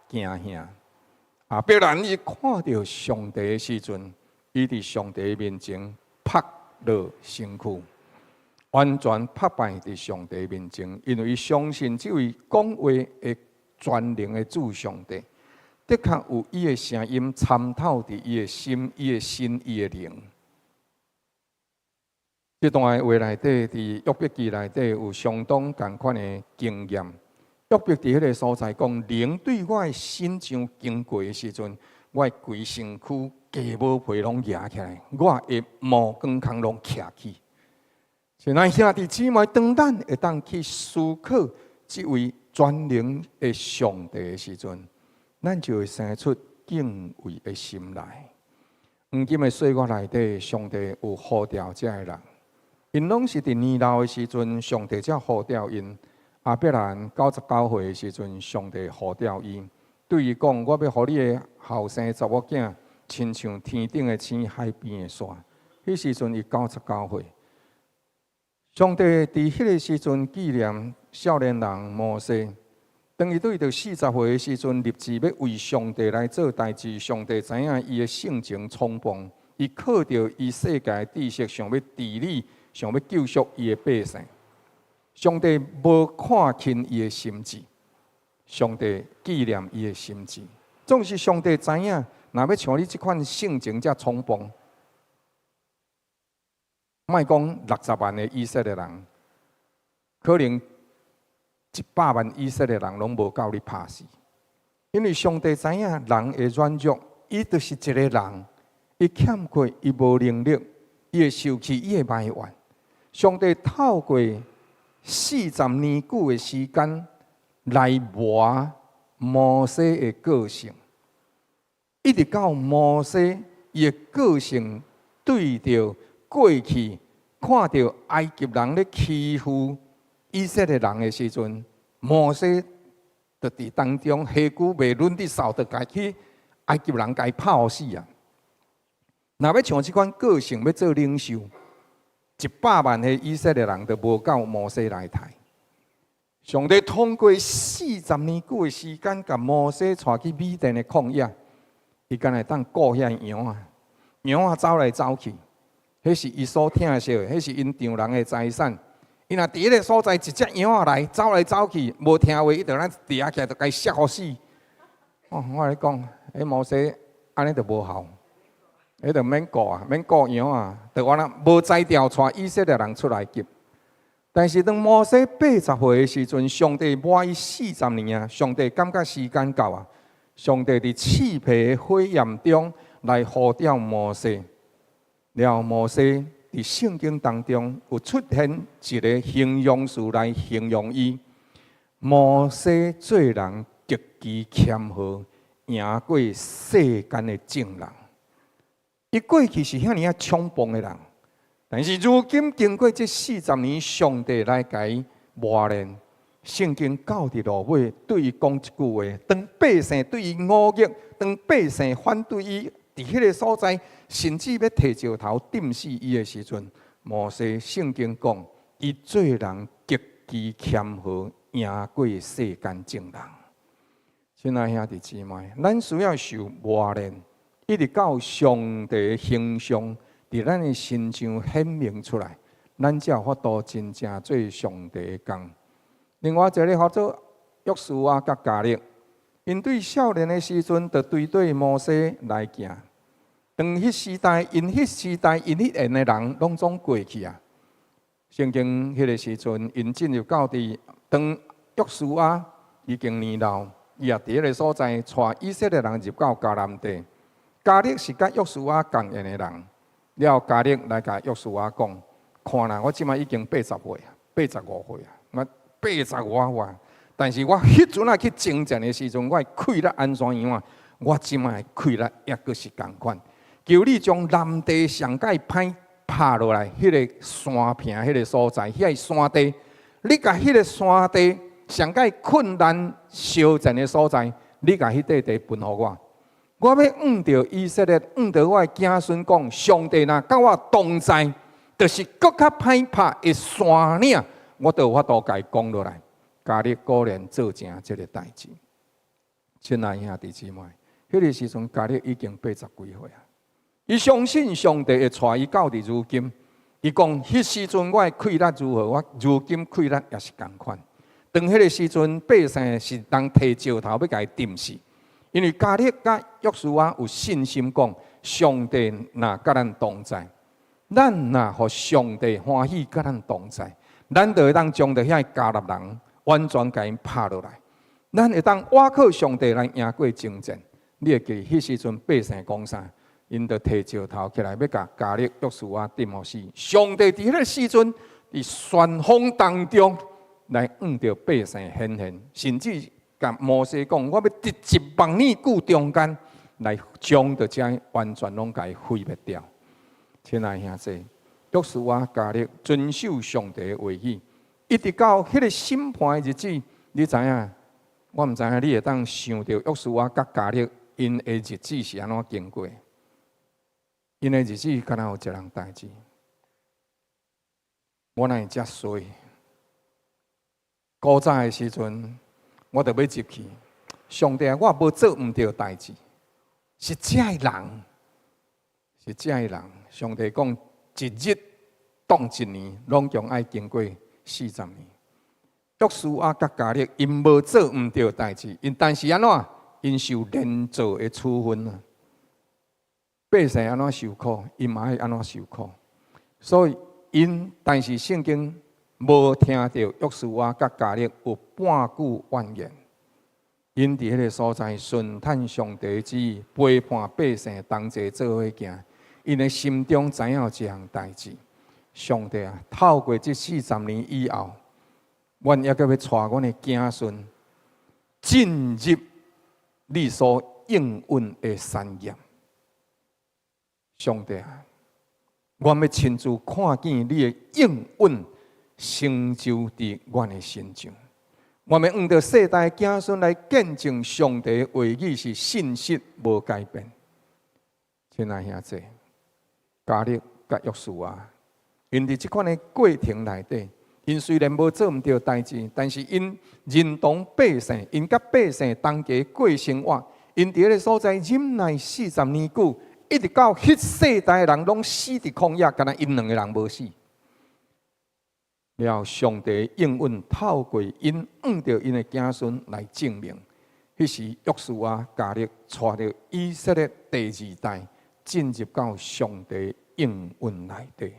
惊吓。必然伊看到上帝的时阵，伊伫上帝面前趴落身躯，完全趴败伫上帝面前，因为伊相信这位讲话的全能的主上帝，的确有伊的声音参透伫伊的心、伊的心、伊的灵。这段话内底，伫约伯记内底有相当共款的经验。约伯伫迄个所在讲，灵对我的心上经过的时阵，我的规身躯鸡毛皮拢压起来，我的毛光孔拢徛起。所以咱兄弟姊妹，当咱会当去思考这位全能的上帝的时阵，咱就会生出敬畏的心来。黄金的岁月内底，上帝有呼召这个人。因拢是伫年老的时阵，上帝才呼召因。亚伯兰99岁的时阵，上帝呼召伊，对伊讲：“我要互你的后生查某囝，亲像天顶的星、海边的沙。”迄时阵伊99岁。上帝伫迄个时阵纪念少年人摩西。当伊对着40岁的时阵，立志要为上帝来做代志。上帝知影伊的性情冲动，伊靠着伊世界知识，想要治理。想要救赎伊的百姓，上帝无看轻伊的心志，上帝纪念伊的心志。总是上帝知影，若要像你这款性情遮冲动，莫讲60万的以色列人，可能100万以色列人拢无够你拍死。因为上帝知影人的软弱，伊就是一个人，伊欠缺，伊无能力，伊会受气，伊会埋怨。上帝透过40年久的时间来磨摩西的个性，一直到摩西伊的个性对着过去看到埃及人咧欺负以色列人的时阵，摩西就伫当中下句未论的扫就家去埃及人该泡死啊！若要像这款个性要做领袖，100万的以色列人都无够摩西来抬。上帝通过40年久的时间，甲摩西带去米甸的旷野，伊敢会当顾遐羊啊，羊啊走来走去，迄是伊所疼惜的，迄是因丈人的财产。伊若伫迄个所在，一只羊啊来走来走去，无听话，伊就咱伫遐起来，就该摔互死。哦，我来讲，迄摩西安尼就无效。迄就免顾啊，免顾羊啊，就完了，无才调带以色列人出来急。但是当摩西80岁的时阵，上帝抹伊40年啊，上帝感觉时间到啊，上帝伫刺皮的火焰中来呼召摩西。了摩西伫圣经当中有出现一个形容词来形容伊。摩西做人极其谦和，赢过世间的正人。伊过去是遐尼啊冲动的人，但是如今经过这40年，上帝来甲伊磨练。圣经到伫落尾，对伊讲一句话：当百姓对伊忤逆，当百姓反对伊，伫迄个所在，甚至要摕石头钉死伊的时阵，摩西圣经讲，伊做人极其谦和，赢过世间正人。亲爱兄弟姊妹，咱需要受磨练。一直到上帝的形象伫咱的身上显明出来，咱才有法度真正做上帝的工。另外一个叫做约书亚甲迦勒，因对少年的时阵，就对摩西来行。当迄时代，因迄缘的人拢总过去啊。圣经迄个时阵，因进入到当约书亚已经年老，伊也伫迄个所在带以色列人入到迦南地。迦勒是甲约书亚共缘的人，了迦勒来甲约书亚讲：看啦，我即摆已经80岁，85岁啊，我85岁，但是我迄阵啊去征战的时阵，我气力安怎样啊？我即摆气力也阁是共款。求你将南地上界歹拍落来，迄个山坪，迄个所在，遐个山地，你甲迄个山地上界困难烧战的所在，你甲迄块地分互我。我要응着以色列，응着我的子孙讲，上帝若甲我同在，就是更较歹拍的山岭，我都有法度甲伊讲落来，家己果然做成这个代志。亲爱兄弟姊妹，迄个时阵家己已经80几岁啊，伊相信上帝会带伊到伫如今。伊讲，迄时阵我的气力如何，我如今气力也是共款。当迄个时阵，百姓是当摕石头要甲伊钉死，因为加勒甲约书亚有信心讲，上帝若甲咱同在，咱若互上帝欢喜甲咱同在，咱就会当将着遐加勒人完全甲因拍落来，咱会当倚靠上帝来赢过征战。你会记迄时阵百姓讲啥？因就摕石头起来，要甲加勒约书亚钉互死。上帝伫迄个时阵，伫旋风当中来遇着百姓显现，甚至甲摩西讲：我要伫1万年久中间来将着这完全拢甲伊毁灭掉。亲爱兄弟，约书亚加勒遵守上帝的话语，一直到迄个审判的日子，你知影？我毋知影你会当想到约书亚甲加勒因的日子是安怎经过？因的日子敢若有一人代志，我哪会遮衰？古早的时阵，我就要入去。上帝，我无做毋对代志，是这人，是这人。上帝讲，一日当1年，拢共爱经过40年。约书亚甲加勒因无做毋对代志，但是安怎？因受连坐的处分啊。百姓安怎受苦，因嘛爱安怎受苦。所以但是圣经无听到约书亚甲加勒有半句怨言。因伫迄个所在顺探上帝的旨意，陪伴百姓同齐做伙行。因的心中知影有一项代志：上帝啊，透过这40年以后，阮还阁要带阮的子孙进入你所应允的产业。上帝啊，我要亲自看见你的应允成就伫阮的身上。我们用着世代子孙来见证上帝的话语是信实无改变。亲爱兄弟，加勒甲约书亚，因伫即款的过程内底，因虽然无做毋对代志，但是因认同百姓，因甲百姓同齐过生活，因伫迄个所在忍耐40年久。一直到迄世代的人拢死伫旷野，敢若因2个人无死。了，上帝应允透过因遇到因的子孙来证明，迄时约书亚加勒带着以色列第2代进入到上帝应允内底。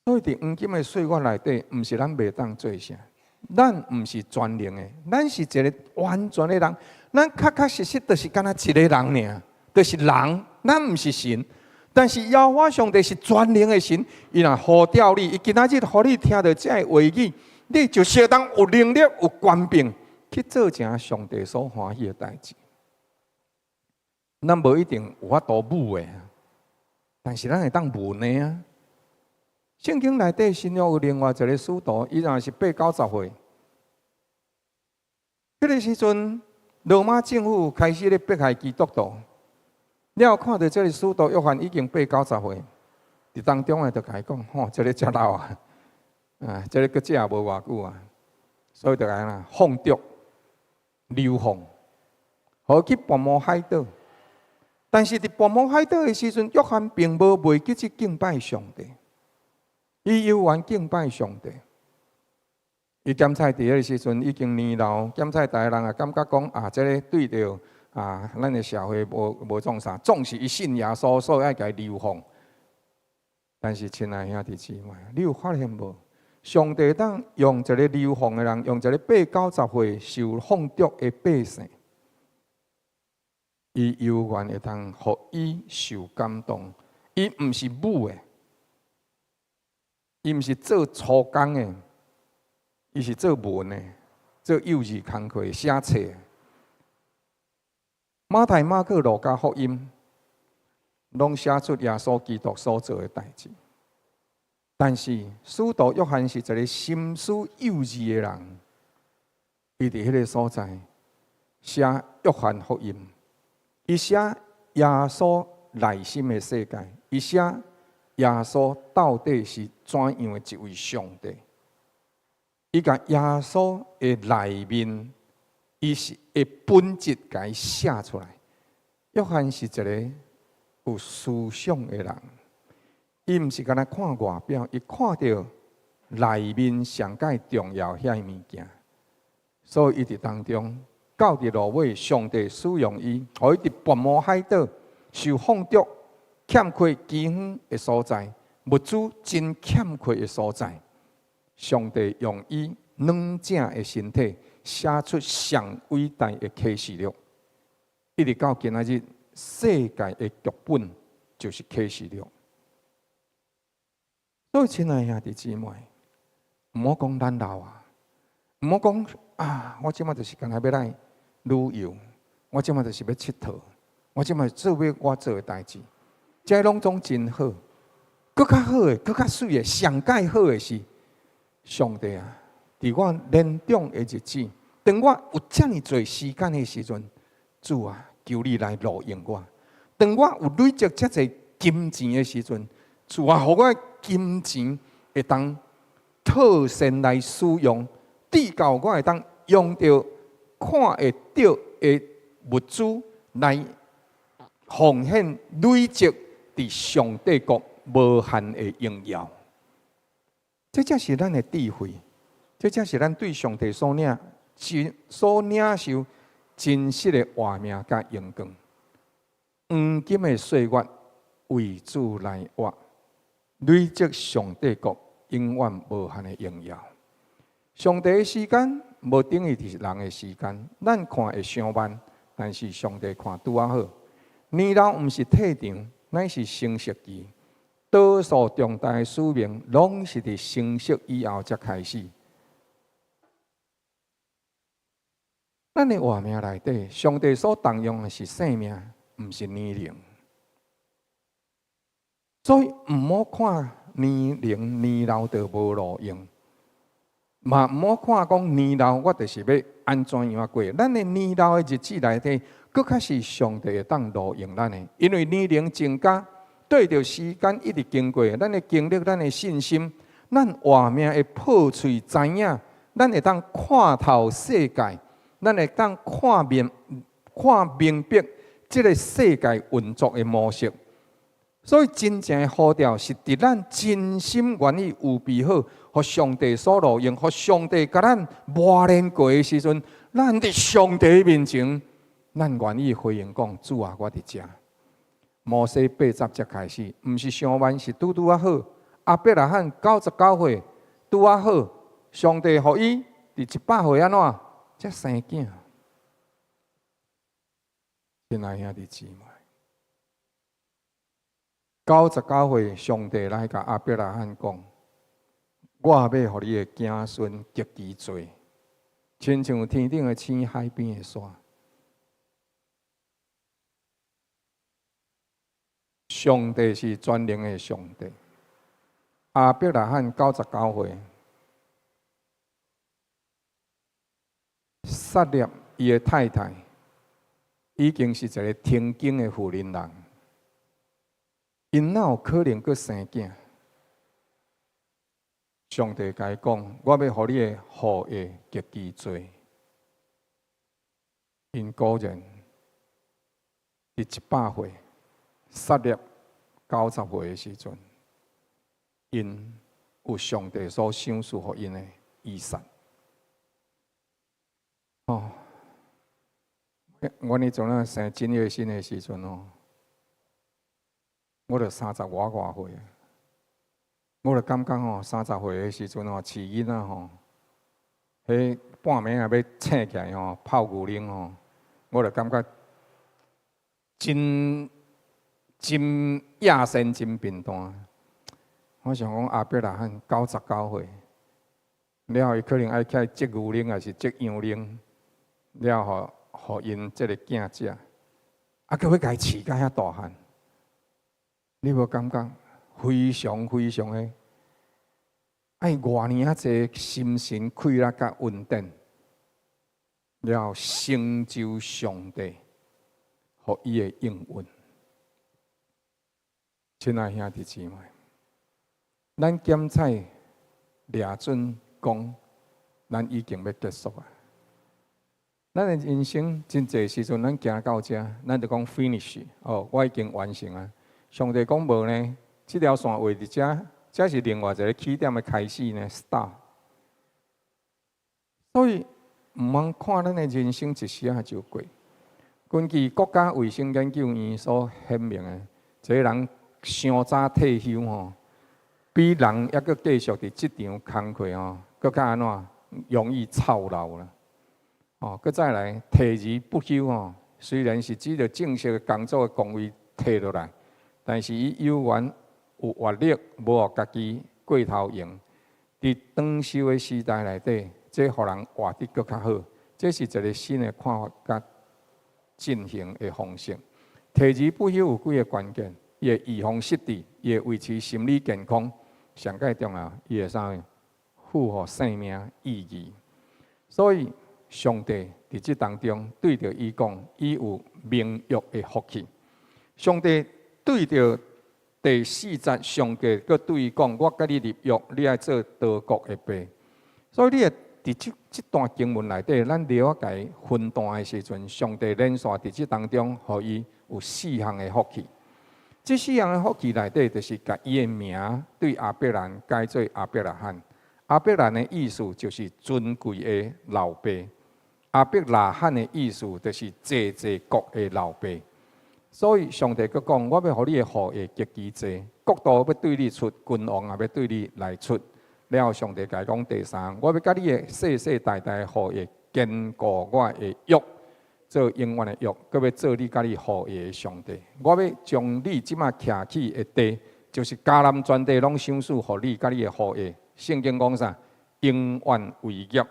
所以伫黄金的岁月内底，毋是咱袂当做啥，咱毋是全能的，咱是一个完全的人。咱确实就是敢若一个人尔，就是人，咱毋是神。但是耶和华上帝是全能的神，伊若呼召你，伊今仔日互你听到这个话语，你就相当有能力、有权柄去做成上帝所欢喜的代志。咱无一定有法度舞的，但是咱会当舞呢啊。圣经内底新约有另外一个使徒，伊若是80-90岁，迄个时阵。罗马政府开始咧迫害基督徒，了看到这个使徒约翰已经80-90岁，伫当中就甲伊讲：吼，这个真老啊，这个搁这也无偌久啊，所以就安啦，放逐、流放，互去拔毛海岛。但是伫拔毛海岛的时阵，约翰并无忘记去敬拜上帝，伊犹原敬拜上帝。伊检菜伫迄个时阵已经年老，检菜大人也感觉讲啊，这个对着咱的社会无创啥，总是伊信耶稣，所以爱甲伊流放。但是亲爱兄弟姊妹，你有发现无？上帝当用一个流放的人，用一个80-90岁受放逐的百姓，伊犹原会当互伊受感动。伊毋是武的，伊毋是做粗工的。伊是做文的，做幼儿工课写册。马太、马可、路加福音，拢写出耶稣基督所做的代志。但是使徒约翰是一个心思幼稚的人，伊伫迄个所在写约翰福音，伊写耶稣内心的世界，伊写耶稣到底是怎样的一位上帝？伊甲耶稣的内面，伊是的本质，甲伊写出来。约翰是一个有思想的人，伊毋是干那看外表，伊看到内面上界重要遐物件，所以伊伫当中，到伫落尾，上帝使用伊，互伊伫拔毛海岛受放逐、欠缺饥荒的所在，物资真欠缺的所在，上帝用伊软正的身体写出上伟大的启示录，一直到今仔日，世界的剧本就是启示录。所以，亲爱兄弟姊妹，唔好讲咱老啊，唔好讲啊，我即摆就是干那要来旅游，我即摆就是要佚佗，我即摆做要我做的代志，这拢总真好。更较好的、更较水的、上界好的是，上帝啊！伫我年长的日子，当我有遮尔多时间的时阵，主啊，求你来录用我。当我有累积遮侪金钱的时阵，主啊，互我金钱会当妥善来使用，至到我会当用到看会到的物资来奉献累积伫上帝国无限的荣耀。这才是咱的智慧，这才是咱对上帝所领受真实的活命甲荣光。黄金的岁月为主来活，累积上帝国永远无限的荣耀。上帝的时间无等于是人的时间，咱看会伤慢，但是上帝看拄啊好。年老毋是退场，乃是成熟期。多数重大的使命，拢是伫成熟以后才开始。咱的活命内底，上帝所动用的是生命，毋是年龄。所以毋好看年龄年老就无路用，嘛毋好看讲年老我就是要安怎样过。咱的年老的日子内底，佫较是上帝会当路用咱的，因为年龄增加，对着时间一直经过，咱的经历、咱的信心，咱活命会破碎知影，咱会当看透世界。咱会当看明白这个世界运作的模式，所以真正的呼召是伫咱真心愿意有备好，互上帝所录用，互上帝甲咱磨练过的时阵，咱伫上帝面前，咱愿意回应讲：主啊，我伫遮。摩西80才开始，毋是上万，是拄啊好。阿伯拉罕99岁，拄啊好。上帝互伊伫100岁安怎？才生囝，亲爱兄弟姊妹，99岁，上帝来甲阿伯拉罕讲：我要互你的子孙极其多，亲像天顶的星、海边的山。上帝是全能的上帝。阿伯拉罕99岁。撒列伊的太太已经是一个天经的妇人人，因哪有可能阁生囝？上帝甲伊讲：我要互你的后裔极其多。因果然，伫100岁，撒列90岁的时阵，因有上帝所赏赐互因的以撒。哦，我呢从那生真月新的时阵哦，我就30外岁，我就感觉哦，30岁的时阵哦，饲囡仔吼，迄半暝啊要醒起来吼，泡牛奶吼，我就感觉真野生真平淡。我想讲阿伯拉罕99岁，了后伊可能爱起来接牛奶，还是接羊奶。了互因这个囝食，啊，佮要家饲甲遐大汉，你无感觉非常的，爱偌年啊济心神快乐甲稳定，了成就上帝，互伊的应允。亲爱兄弟姊妹，咱检采抓准讲，咱已经要结束啊。咱的人生真侪时阵，咱行到这，咱就讲 finish 哦，我已经完成啊。上帝讲无呢，这条线画伫这，这是另外一个起点的开始呢 ，start。所以唔通看咱的人生一时啊就过。根据国家卫生研究院所显明的，一个人伤早退休吼，比人还佫继续伫职场工课吼，佫较安怎容易操劳啦。哦，佫再来退而不休吼，虽然是只着正式的工作的岗位退落来，但是伊有缘有活力，无互家己过头用。伫长寿的时代内底，这互人活得佫较好，这是一个新的看法甲进行的方式。退而不休有几个关键，伊会预防失智，伊会维持心理健康，上界重要，伊会啥？符合生命意义。所以上帝伫这当中对着伊讲，伊有明约的福气。上帝对着第4节，上帝佮对伊讲：我甲你立约，你爱做多国的爸。所以你伫这段经文内底，咱了解分段的时阵，上帝连续伫这当中，互伊有4项的福气。这4项的福气内底，就是甲伊的名对亚伯兰改做亚伯拉罕。亚伯兰的意思就是尊贵的老爸，亚伯拉罕的意思就是济济国的老爸。所以上帝佮讲：我要互你的后裔极其济，国度要对你出，君王也要对你来出。了后，上帝甲讲第3，我要甲你的世世代代的后裔坚固我的约，做永远的约，佮要做你甲你后裔的上帝。我要将你即马徛起的地，就是迦南全地，拢赏赐互你甲你的后裔。圣经讲啥？永远为业。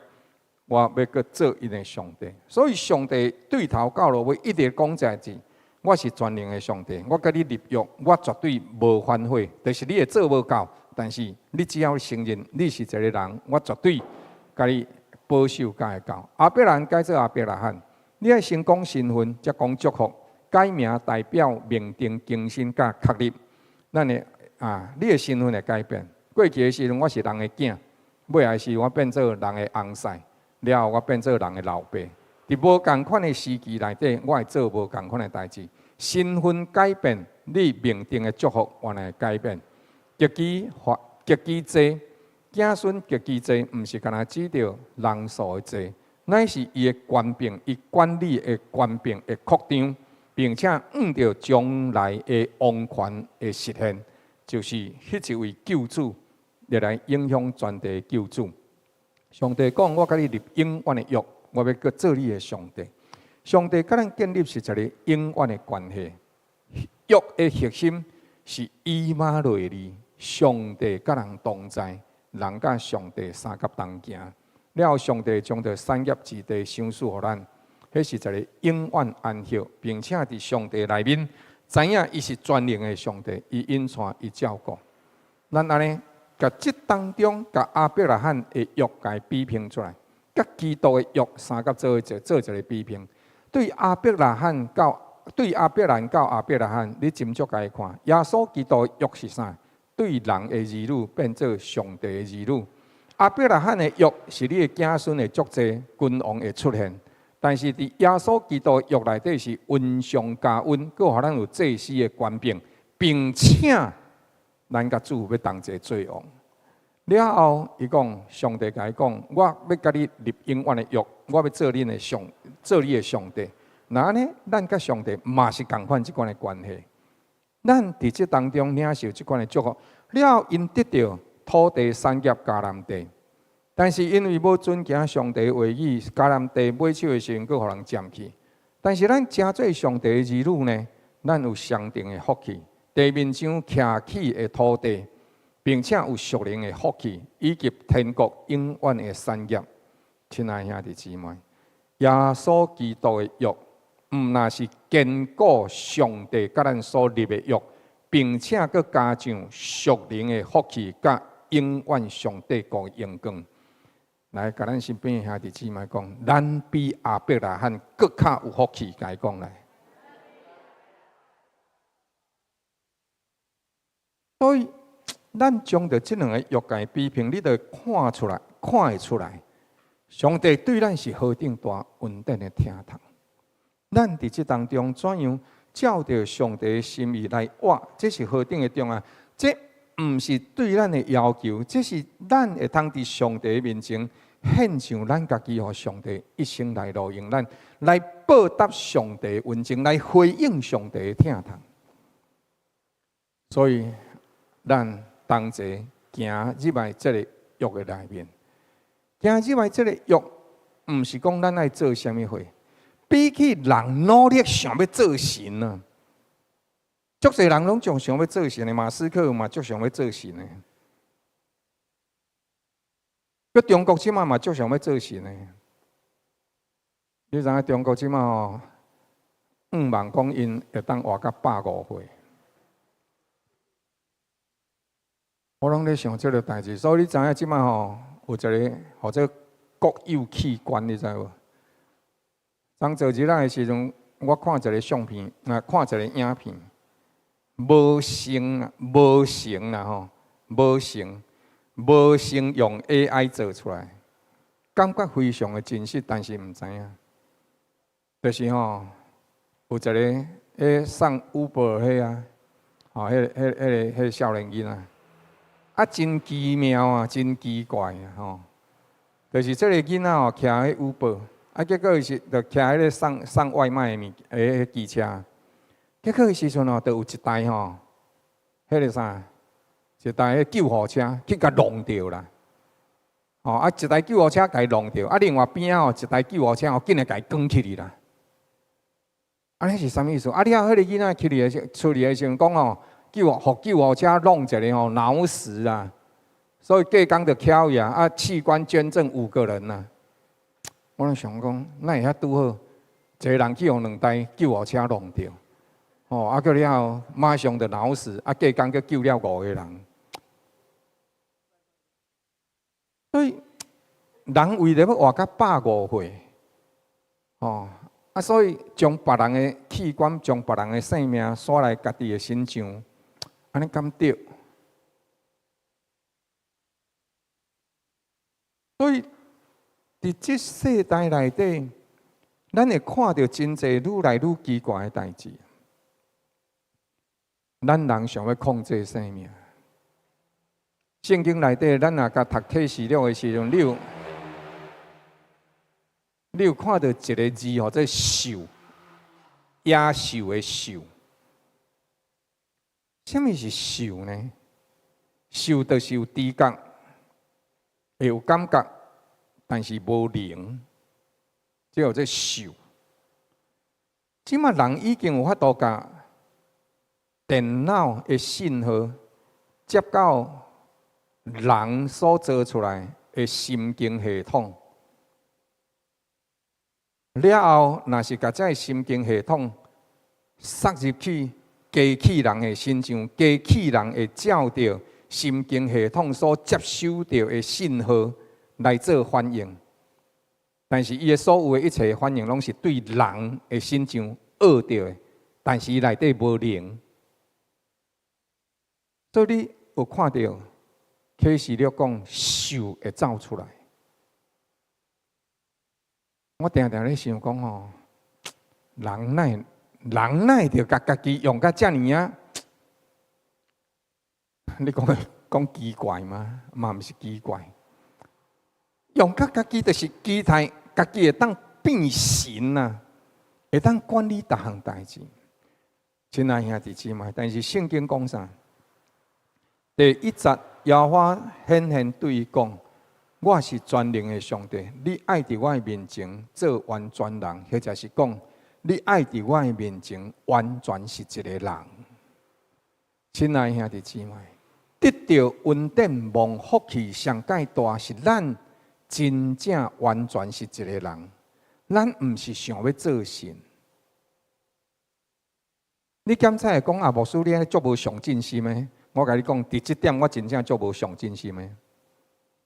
我要佮做因的上帝。所以上帝对头到落尾一直讲一字：我是全能的上帝，我甲你立约，我绝对无反悔。就是你会做无够，但是你只要承认你是一个人，我绝对甲你保守甲会到。亚伯兰改做亚伯拉罕，你爱先讲身份，再讲祝福。改名代表命定更新甲确立。咱的你的身份会改变。过去的时阵，我是人的囝，尾来时我变做人的翁婿，了后我变做人的老爸。伫无共款的时期内底，我会做无共款的代志。身份改变，你命定的祝福原来改变。极其济，子孙极其济，毋是干那指着人数的济，乃是伊的权柄，伊管理的权柄的扩张，并且按着将来的王权的实现，就是迄一位救主。来影响全地救主。上帝讲：我甲你立永远的约，我要搁做你的上帝。上帝甲咱建立是一个永远的关系。约的核心是以马内利，上帝甲人同在，人甲上帝三甲同行。了后，上帝将着产业之地赏赐予咱，迄是一个永远安息，并且伫上帝内面，知影伊是全能的上帝，伊引带伊照顾。咱安尼。甲这当中，甲亚伯拉罕的约甲比拼出来，甲基督的约三甲做一个比拼。对亚伯兰到亚伯拉罕，你斟酌来看，耶稣基督的约是啥？对人的儿女变做上帝的儿女。亚伯拉罕的约是你的子孙的足济，君王的出现。但是伫耶稣基督的约内底是恩上加恩，佮互咱有祭司的权柄，并且。咱甲主要同齐做王，了后伊讲，上帝甲伊讲，我要甲你立永远的约，我要做你的上帝。那呢，咱甲上帝嘛是共款即款的关系。咱伫这当中领受即款的祝福，了后因得到土地产业迦南地，但是因为无遵行上帝的话语，迦南地买手的时阵，佫互人占去。但是咱真做上帝的儿女呢，咱有上定的福气。地面上徛起的土地，并且有属灵的福气，以及天国永远的产业。亲爱兄弟姊妹，耶稣基督的约，毋那是坚固上帝甲咱所立的约，并且佮加上属灵的福气，甲永远上帝国的荣光。来，甲咱身边的兄弟姊妹讲，咱比亚伯拉罕更较有福气，甲伊讲来。所以，咱将着这两个欲界比拼，你着看出来，看会出来。上帝对咱是何等大稳定的听堂。咱伫这当中怎样照着上帝的心意来活，这是何等的重要。这毋是对咱的要求，这是咱会通伫上帝面前献上咱家己，互上帝一生来路用咱，来报答上帝的恩情，来回应上帝的听堂。所以，咱同齐行入来这个约的内面。行入来这个约，毋是讲咱爱做啥物货，比起人努力想要做神啊，足侪人拢仲想要做神的，马斯克嘛足想要做神的，个中国即马嘛足想要做神的。你知影中国即马吼，5万讲因会当活到150岁，我拢咧想这个代志，所以你知影即马吼。有一个或者国有器官，你知无？当做日的时阵，我看一个相片，看一个影片，无成啦吼，无成用 AI 做出来，感觉非常的真实，但是唔知影，就是吼，有一个送 Uber 迄啊，吼，迄个少年囡仔。啊，真奇妙啊，真奇怪啊，吼！就是这个囡仔吼，骑迄Uber，啊，结果是就骑迄个送外卖的机车，结果的时阵吼，就有一台吼，迄个啥，一台救护车去甲弄掉啦，吼！啊，一台救护车甲伊弄掉，啊，另外边啊，一台救护车吼，竟然甲伊卷起去啦！啊，迄是啥物意思？啊，你啊，迄个囡仔出嚟的时阵讲吼。救护车弄一个吼脑死啊，所以隔工就巧呀啊，器官捐赠5个人呐、啊。我咧想讲，那会遐拄好，一个人去用2台救护车弄掉，哦，啊，过了后马上就脑死，啊，隔工去救了5个人。所以人为了要活到150岁，哦，啊，所以将别人的器官、将别人的性命耍来家己的身上。安尼敢对？所以伫这世代内底，咱会看到真侪愈来愈奇怪的代志。咱人想要控制生命，圣经内底，咱若甲读启示录的时阵，你有看到一个字吼，这兽，野兽的兽。什么是兽呢？兽就是有知觉，会有感觉，但是无灵，这叫做兽。即马人已经有法度甲电脑的信号接到人所做出来的神经系统，了后，若是甲这神经系统塞入去。机器人的身上，机器人会照着神经系统所接收到的信号来做反应，但是伊的所有的一切反应，拢是对人的身上学到的，但是伊内底无灵。所以你有看到启示录讲兽会走出来，我常常咧想讲吼，人哪会着甲家己用甲遮尔啊？你讲奇怪吗？嘛毋是奇怪，用甲家己就是期待家己会当变神啊，会当管理逐项代志。亲爱兄弟姊妹，但是圣经讲啥？第1节，耶和华显现对伊讲：“我是全能的上帝，你爱伫我的面前做完全人，或者是讲。”你爱伫我的面前，完全是一个人。亲爱兄弟姊妹，得到恩典、蒙福气上介大，是咱真正完全是一个人。咱毋是想要做神。你检查讲啊，牧师你足无上进心的。我甲你讲，伫这点我真正足无上进心的。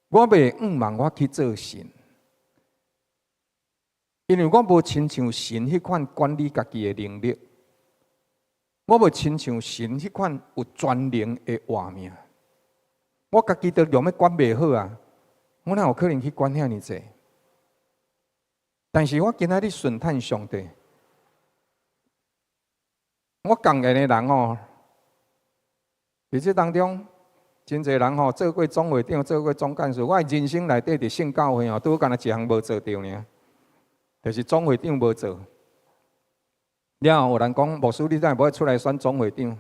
我袂望我去做神。因为我无亲像神迄款管理家己的能力，我无亲像神迄款有全能的画面。我家己都量要管袂好啊，我哪有可能去管遐尼济？但是我今仔日顺叹上帝，我共缘的人吼，伫这当中，真侪人吼做过总会长，做过总干事。我人生内底伫信教会吼，拄敢若一项无做到呢，就是总会长无做。了后有人讲，牧师你怎无出来选总会长？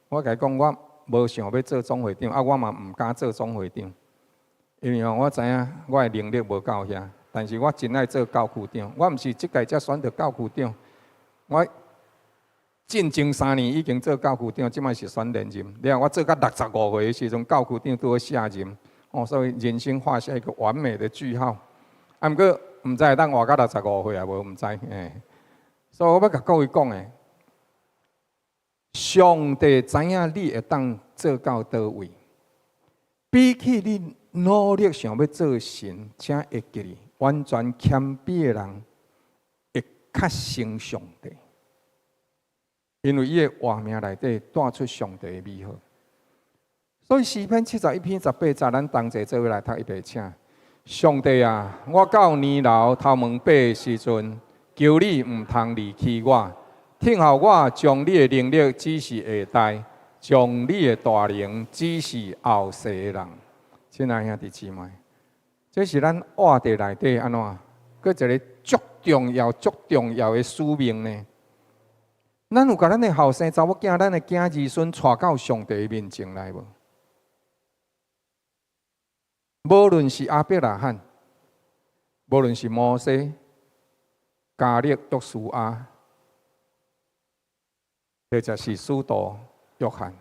我甲伊讲，我无想要做总会长，啊，我嘛毋敢做总会长，因为吼我知影我的能力无到遐。但是我真爱做教区长，我毋是即届才选到教区长，我进前3年已经做教区长，即摆是选连任。了后我做到65岁的时阵，教区长拄好下任，所以人生画下一个完美的句号。啊，毋过毋知当活到65岁啊，无毋知。所以我要甲各位讲诶，上帝知影你会当做到倒位，比起你努力想要做神，才会记你。完全谦卑的人会较成上帝，因为伊的活命内底带出上帝的美好。所以诗篇71篇18节，咱同齐做伙来读一遍，请。上帝啊，我到年老头毛白的时阵，求你毋通离弃我，听候我将你的能力指示下代，将你的大能指示后世的人。亲爱兄弟姊妹。这是咱活地内底安怎？搁一个足重要的使命呢？咱有甲咱的后生查某囝、咱的囝儿孙带到上帝的面前来无？无论是阿伯拉罕，无论是摩西、加勒、约书亚，或者是使徒约翰，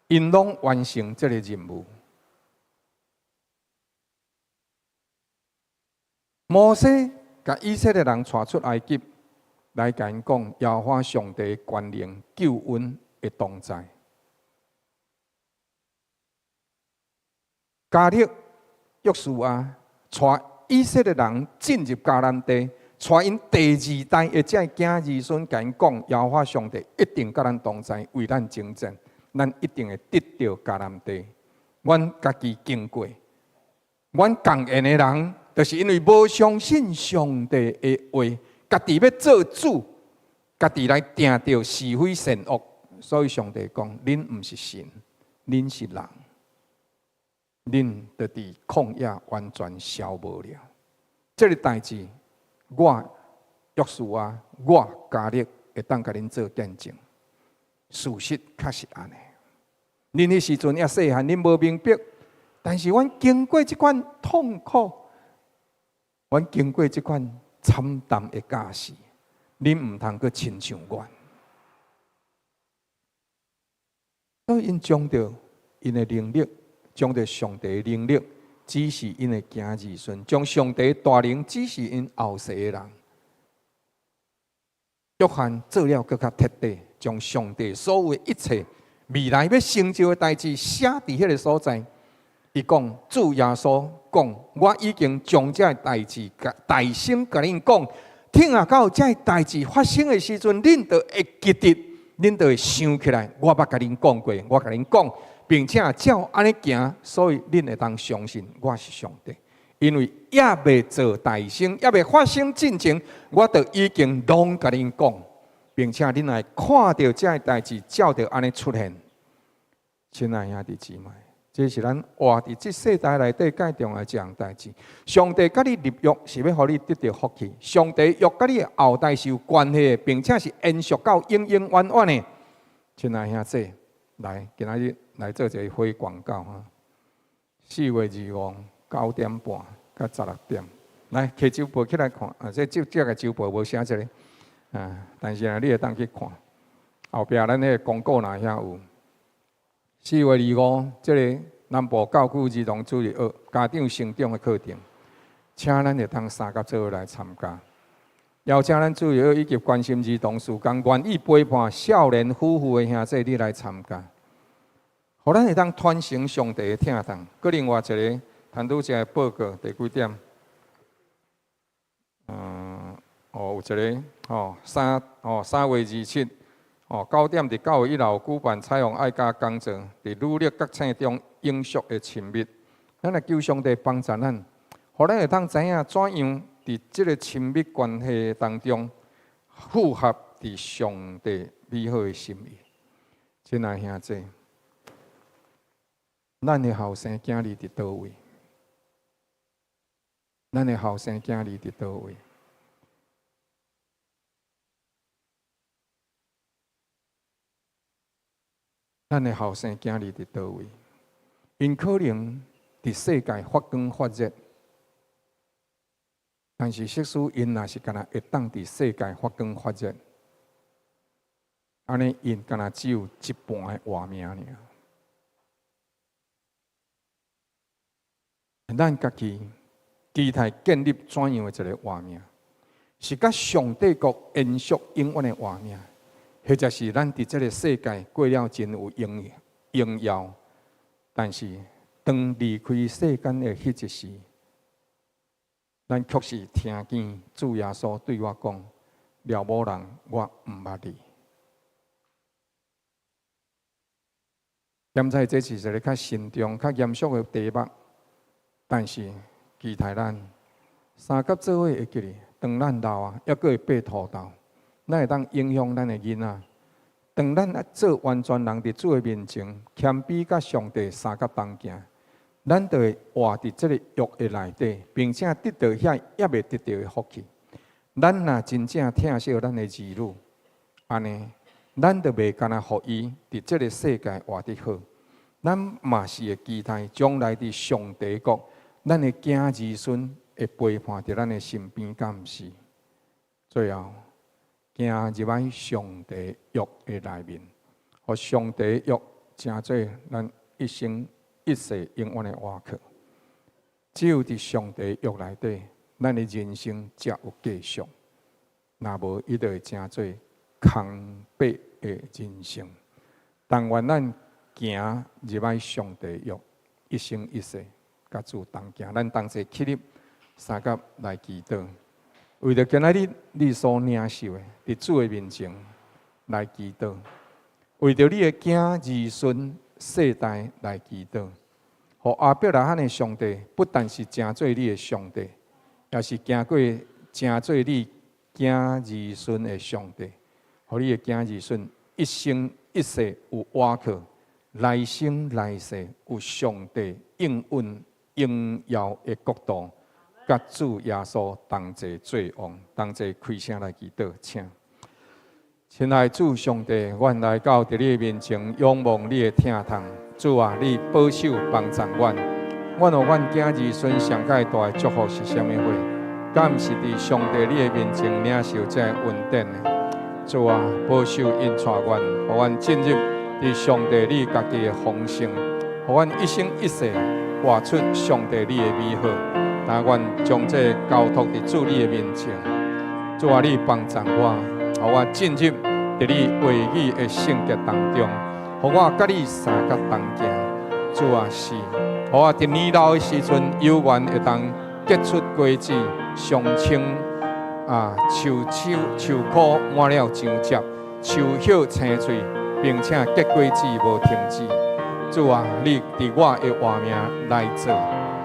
因拢完成这个任务。摩西甲以色列人带出埃及，来甲因讲耶和华上帝权能救恩的同在。加勒、约书亚带以色列人进入迦南地，带因第2代的这囝儿孙甲因讲耶和华上帝一定甲咱同在，为咱征战，咱一定会得到迦南地。阮家己经过，阮共缘的人。就是因为无相信上帝的话，家己要做主，家己来定着是非善恶，所以上帝讲：恁毋是神，恁是人，恁就伫旷野完全消无了。这个代志，我约书亚，我加勒会当甲恁做见证。事实确实安尼。恁迄时阵也细汉，恁无明白，但是阮经过这款痛苦。阮经过这款惨淡的假释，恁毋通去亲像阮。所以因将着因的能力，将着上帝的能力指示因的囝儿孙，将上帝的大能指示因后世的人。约翰做了更较彻底，将上帝所有的一切未来要成就的代志写伫迄个所在。伊讲主耶稣讲，我已经将这代志大声甲恁讲，听啊到这代志发生的时阵，恁就会记得，恁就会想起来，我捌甲恁讲过，我甲恁讲，并且照安尼行，所以恁会当相信我是上帝。因为也未做大声，也未发生进前，我就已经拢甲恁讲，并且恁来看到这代志，照着安尼出现。亲爱兄弟姊妹。这是咱活伫这世代内底介重要一项代志。上帝甲你立约，是要互你得到福气。上帝约甲你后代是有关系的，并且是延续到永永远远的。亲爱兄弟，来，今仔日来做一个小广告哈。4月2号9点半到16点，来摕周报起来看。这个周报无写这个，但是你会当去看。后壁咱迄个广告哪遐有。4月2号，这个南部教区儿童主日学家长成长的课程，请咱会当3甲做伙来参加。邀请咱主日学以及关心儿童事工愿意陪伴少年夫妇的兄弟你来参加，互咱会当传承上帝的听堂。搁另外一个谈拄则报告第几点？有一个3月27。9点伫教会1楼举办彩虹爱家讲座，伫努力觉醒中永续的亲密。咱来求上帝帮助咱，互咱会当知影怎样伫即个亲密关系当中符合伫上帝美好的心意。亲爱兄弟，咱的后生囝儿伫倒位？咱的后生囝儿伫倒位？咱的后生囝儿伫倒位？因可能伫世界发光发热，但是即使因若是敢若会当伫世界发光发热，安尼因敢若只有一半的活命尔。咱家己期待建立怎样的一个活命？是甲上帝国延续永远的活命，或者是咱伫这个世界过了真有荣耀，但是当离开世间的迄一时，咱确实听见主耶稣对我讲：“了某人，我毋捌你。”现在这是一个较慎重、较严肃的题目，但是期待咱三甲做伙会记哩。当咱老啊，还阁会爬土豆，咱会当影响咱的囡仔。当咱做完全人伫主的面前，谦卑甲上帝三甲同行，咱就会活伫这个约的内底，并且得到遐也未得到的福气。咱若真正疼惜咱的儿女，安尼，咱就袂干那互伊伫这个世界活得好。咱嘛是会期待将来伫上帝国，咱的囝儿孙会陪伴伫咱的身边，敢毋是？最后，行入来上帝约的内面，互上帝约成做咱一生一世永远的活客。只有伫上帝约内底，咱的人生才有继续。若无，伊就会成做空白的人生。但愿咱行入来上帝约，一生一世甲主同行。咱同齐起立，三甲来祈祷。为着今仔日你所领受的，伫主的面前来祈祷；为着你的囝儿孙世代来祈祷。互阿伯拉罕的上帝，不但是成做你的上帝，也是行过成做你囝儿孙的上帝。互你的囝儿孙一生一世有活靠，来生来世有上帝应允荣耀的国度。甲主耶稣同齐做王，同齐开声来祈祷，请。亲爱的主上帝，阮来到伫你面前，仰望你的疼痛。主啊，你保守帮助阮。阮互阮囝儿孙上界大的祝福是啥物货？敢毋是伫上帝你的面前领受这恩典的？主啊，保守因带阮，互阮进入伫上帝你家己的丰盛，互阮一生一世活出上帝你的美好。但愿将这交托伫主你的面前，主啊，你帮助我，互我进入伫你话语的圣洁当中，互我甲你三甲同行。主啊，是，互我伫年老的时阵，有缘会当结出果子，上青树棵满了树叶，树叶青翠，并且结果子无停止。主啊，你伫我的活命来做。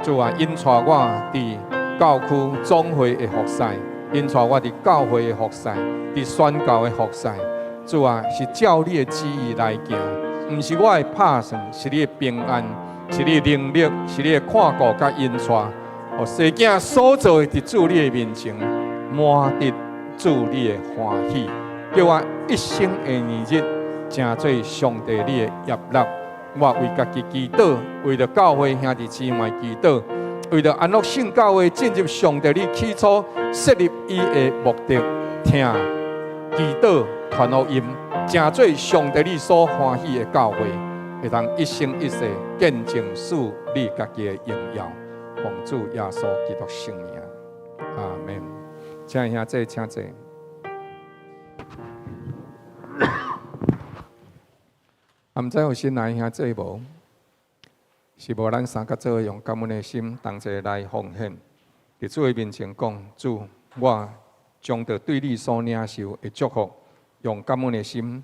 主啊，因带我伫教区总会的服侍，因带我伫教会的服侍，伫宣教的服侍。主啊，是照你的旨意来行，毋是我的拍算，是你的平安，是你的能力，是你的看顾甲因带。互世间所做的伫主你的面前，满得主你的欢喜，叫我一生的年日，成做上帝你的业乐。我为家己祈祷，为了教会兄弟姊妹祈祷，为了安乐圣教会进入上帝你起初设立伊的目的，听祈祷传福音，成做上帝你所欢喜的教会，会当一生一世见证属你家己的荣耀。奉主耶稣基督圣名，阿门。请兄弟，请坐。毋知有新来兄做无？是无？咱三甲做用感恩的心，同齐来奉献。伫主的面前讲，主，我将着对你所领受的祝福，用感恩的心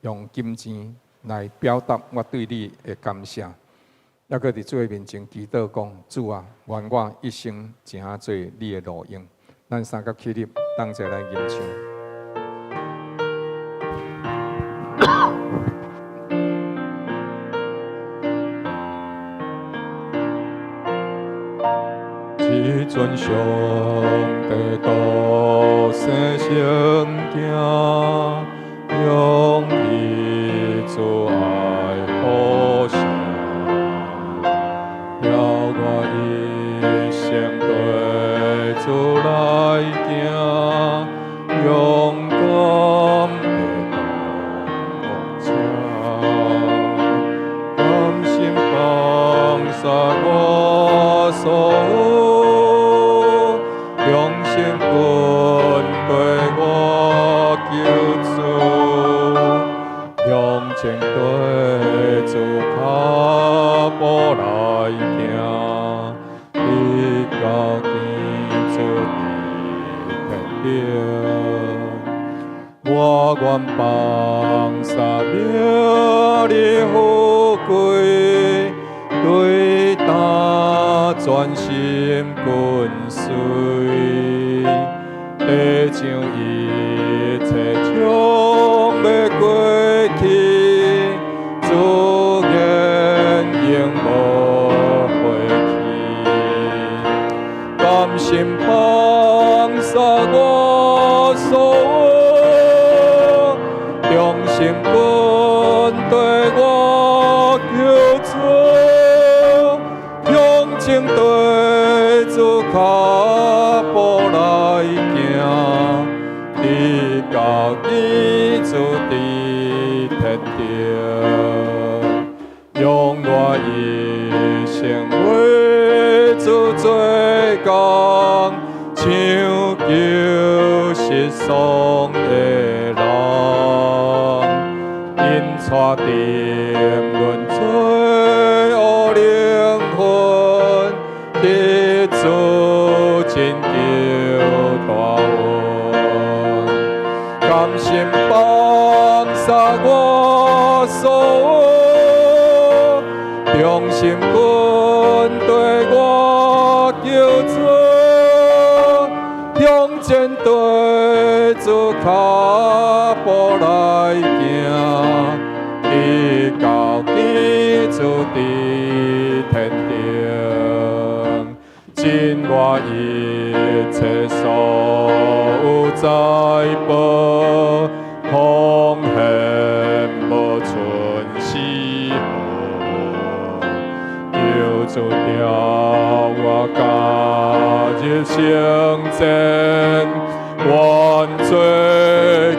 用金钱来表达我对你的感谢。还搁伫主的面前祈祷讲：主啊，愿我一生行做你的路用。咱三角起立，同齐来吟唱。一尊上帝道生成行，用伊主爱互相，要我一生对主来行，勇敢的同甘心放下我所有。用心滚对我救主，用情对主脚步来行，你到天主的天顶，我愿放下名利富贵，对他专心跟随。地上一切将要过去，主言永无回去。甘心放下我所有，用心滚对我救主，用情对主脚步来行，你到伊主的天顶，用我一生为主做工，抢救失丧的人，因带点阮罪恶灵魂，得主真救大恩，甘心放下我所有，用心滚对我救主，用真对主脚步来行，你到基主的天顶，尽我一切所有财宝，奉献无存丝毫，救主了我加入圣前，愿做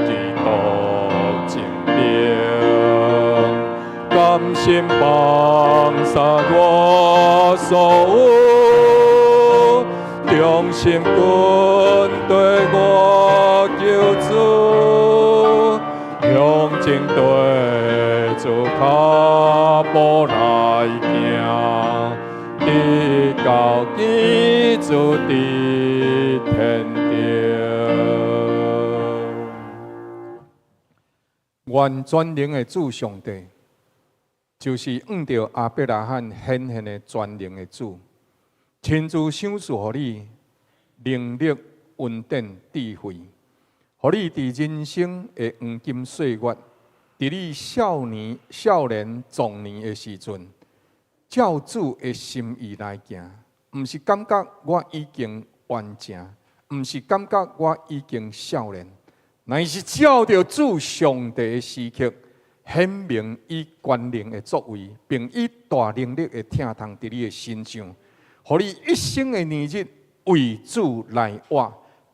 基督精灵，甘心放下我所有，用心滚对我救主，用情对主脚步来行，你到基主的天顶。愿全能的主上帝，就是按照亚伯拉罕显现的全能的主，亲自赏赐予你能力、恩典、智慧，予你伫人生的黄金岁月，伫你少年、壮年的时阵，照主的心意来行，毋是感觉我已经完成，毋是感觉我已经少年，乃是照着主上帝的时刻，显明伊权能的作为，并以大能力的疼痛伫你的身上，互你一生的年日为主来活，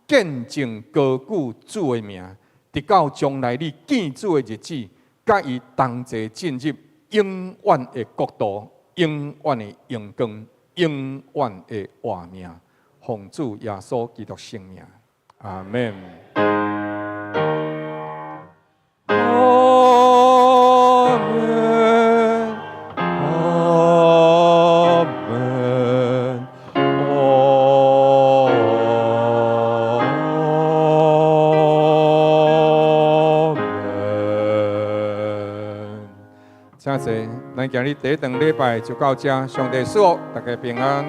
见证高举主的名，直到将来你见主的日子，甲伊同齐进入永远的国度、永远的荣光、永远的活命。奉主耶稣基督圣名，阿门。请坐，咱今日第一堂礼拜就到这，上帝祝福大家平安。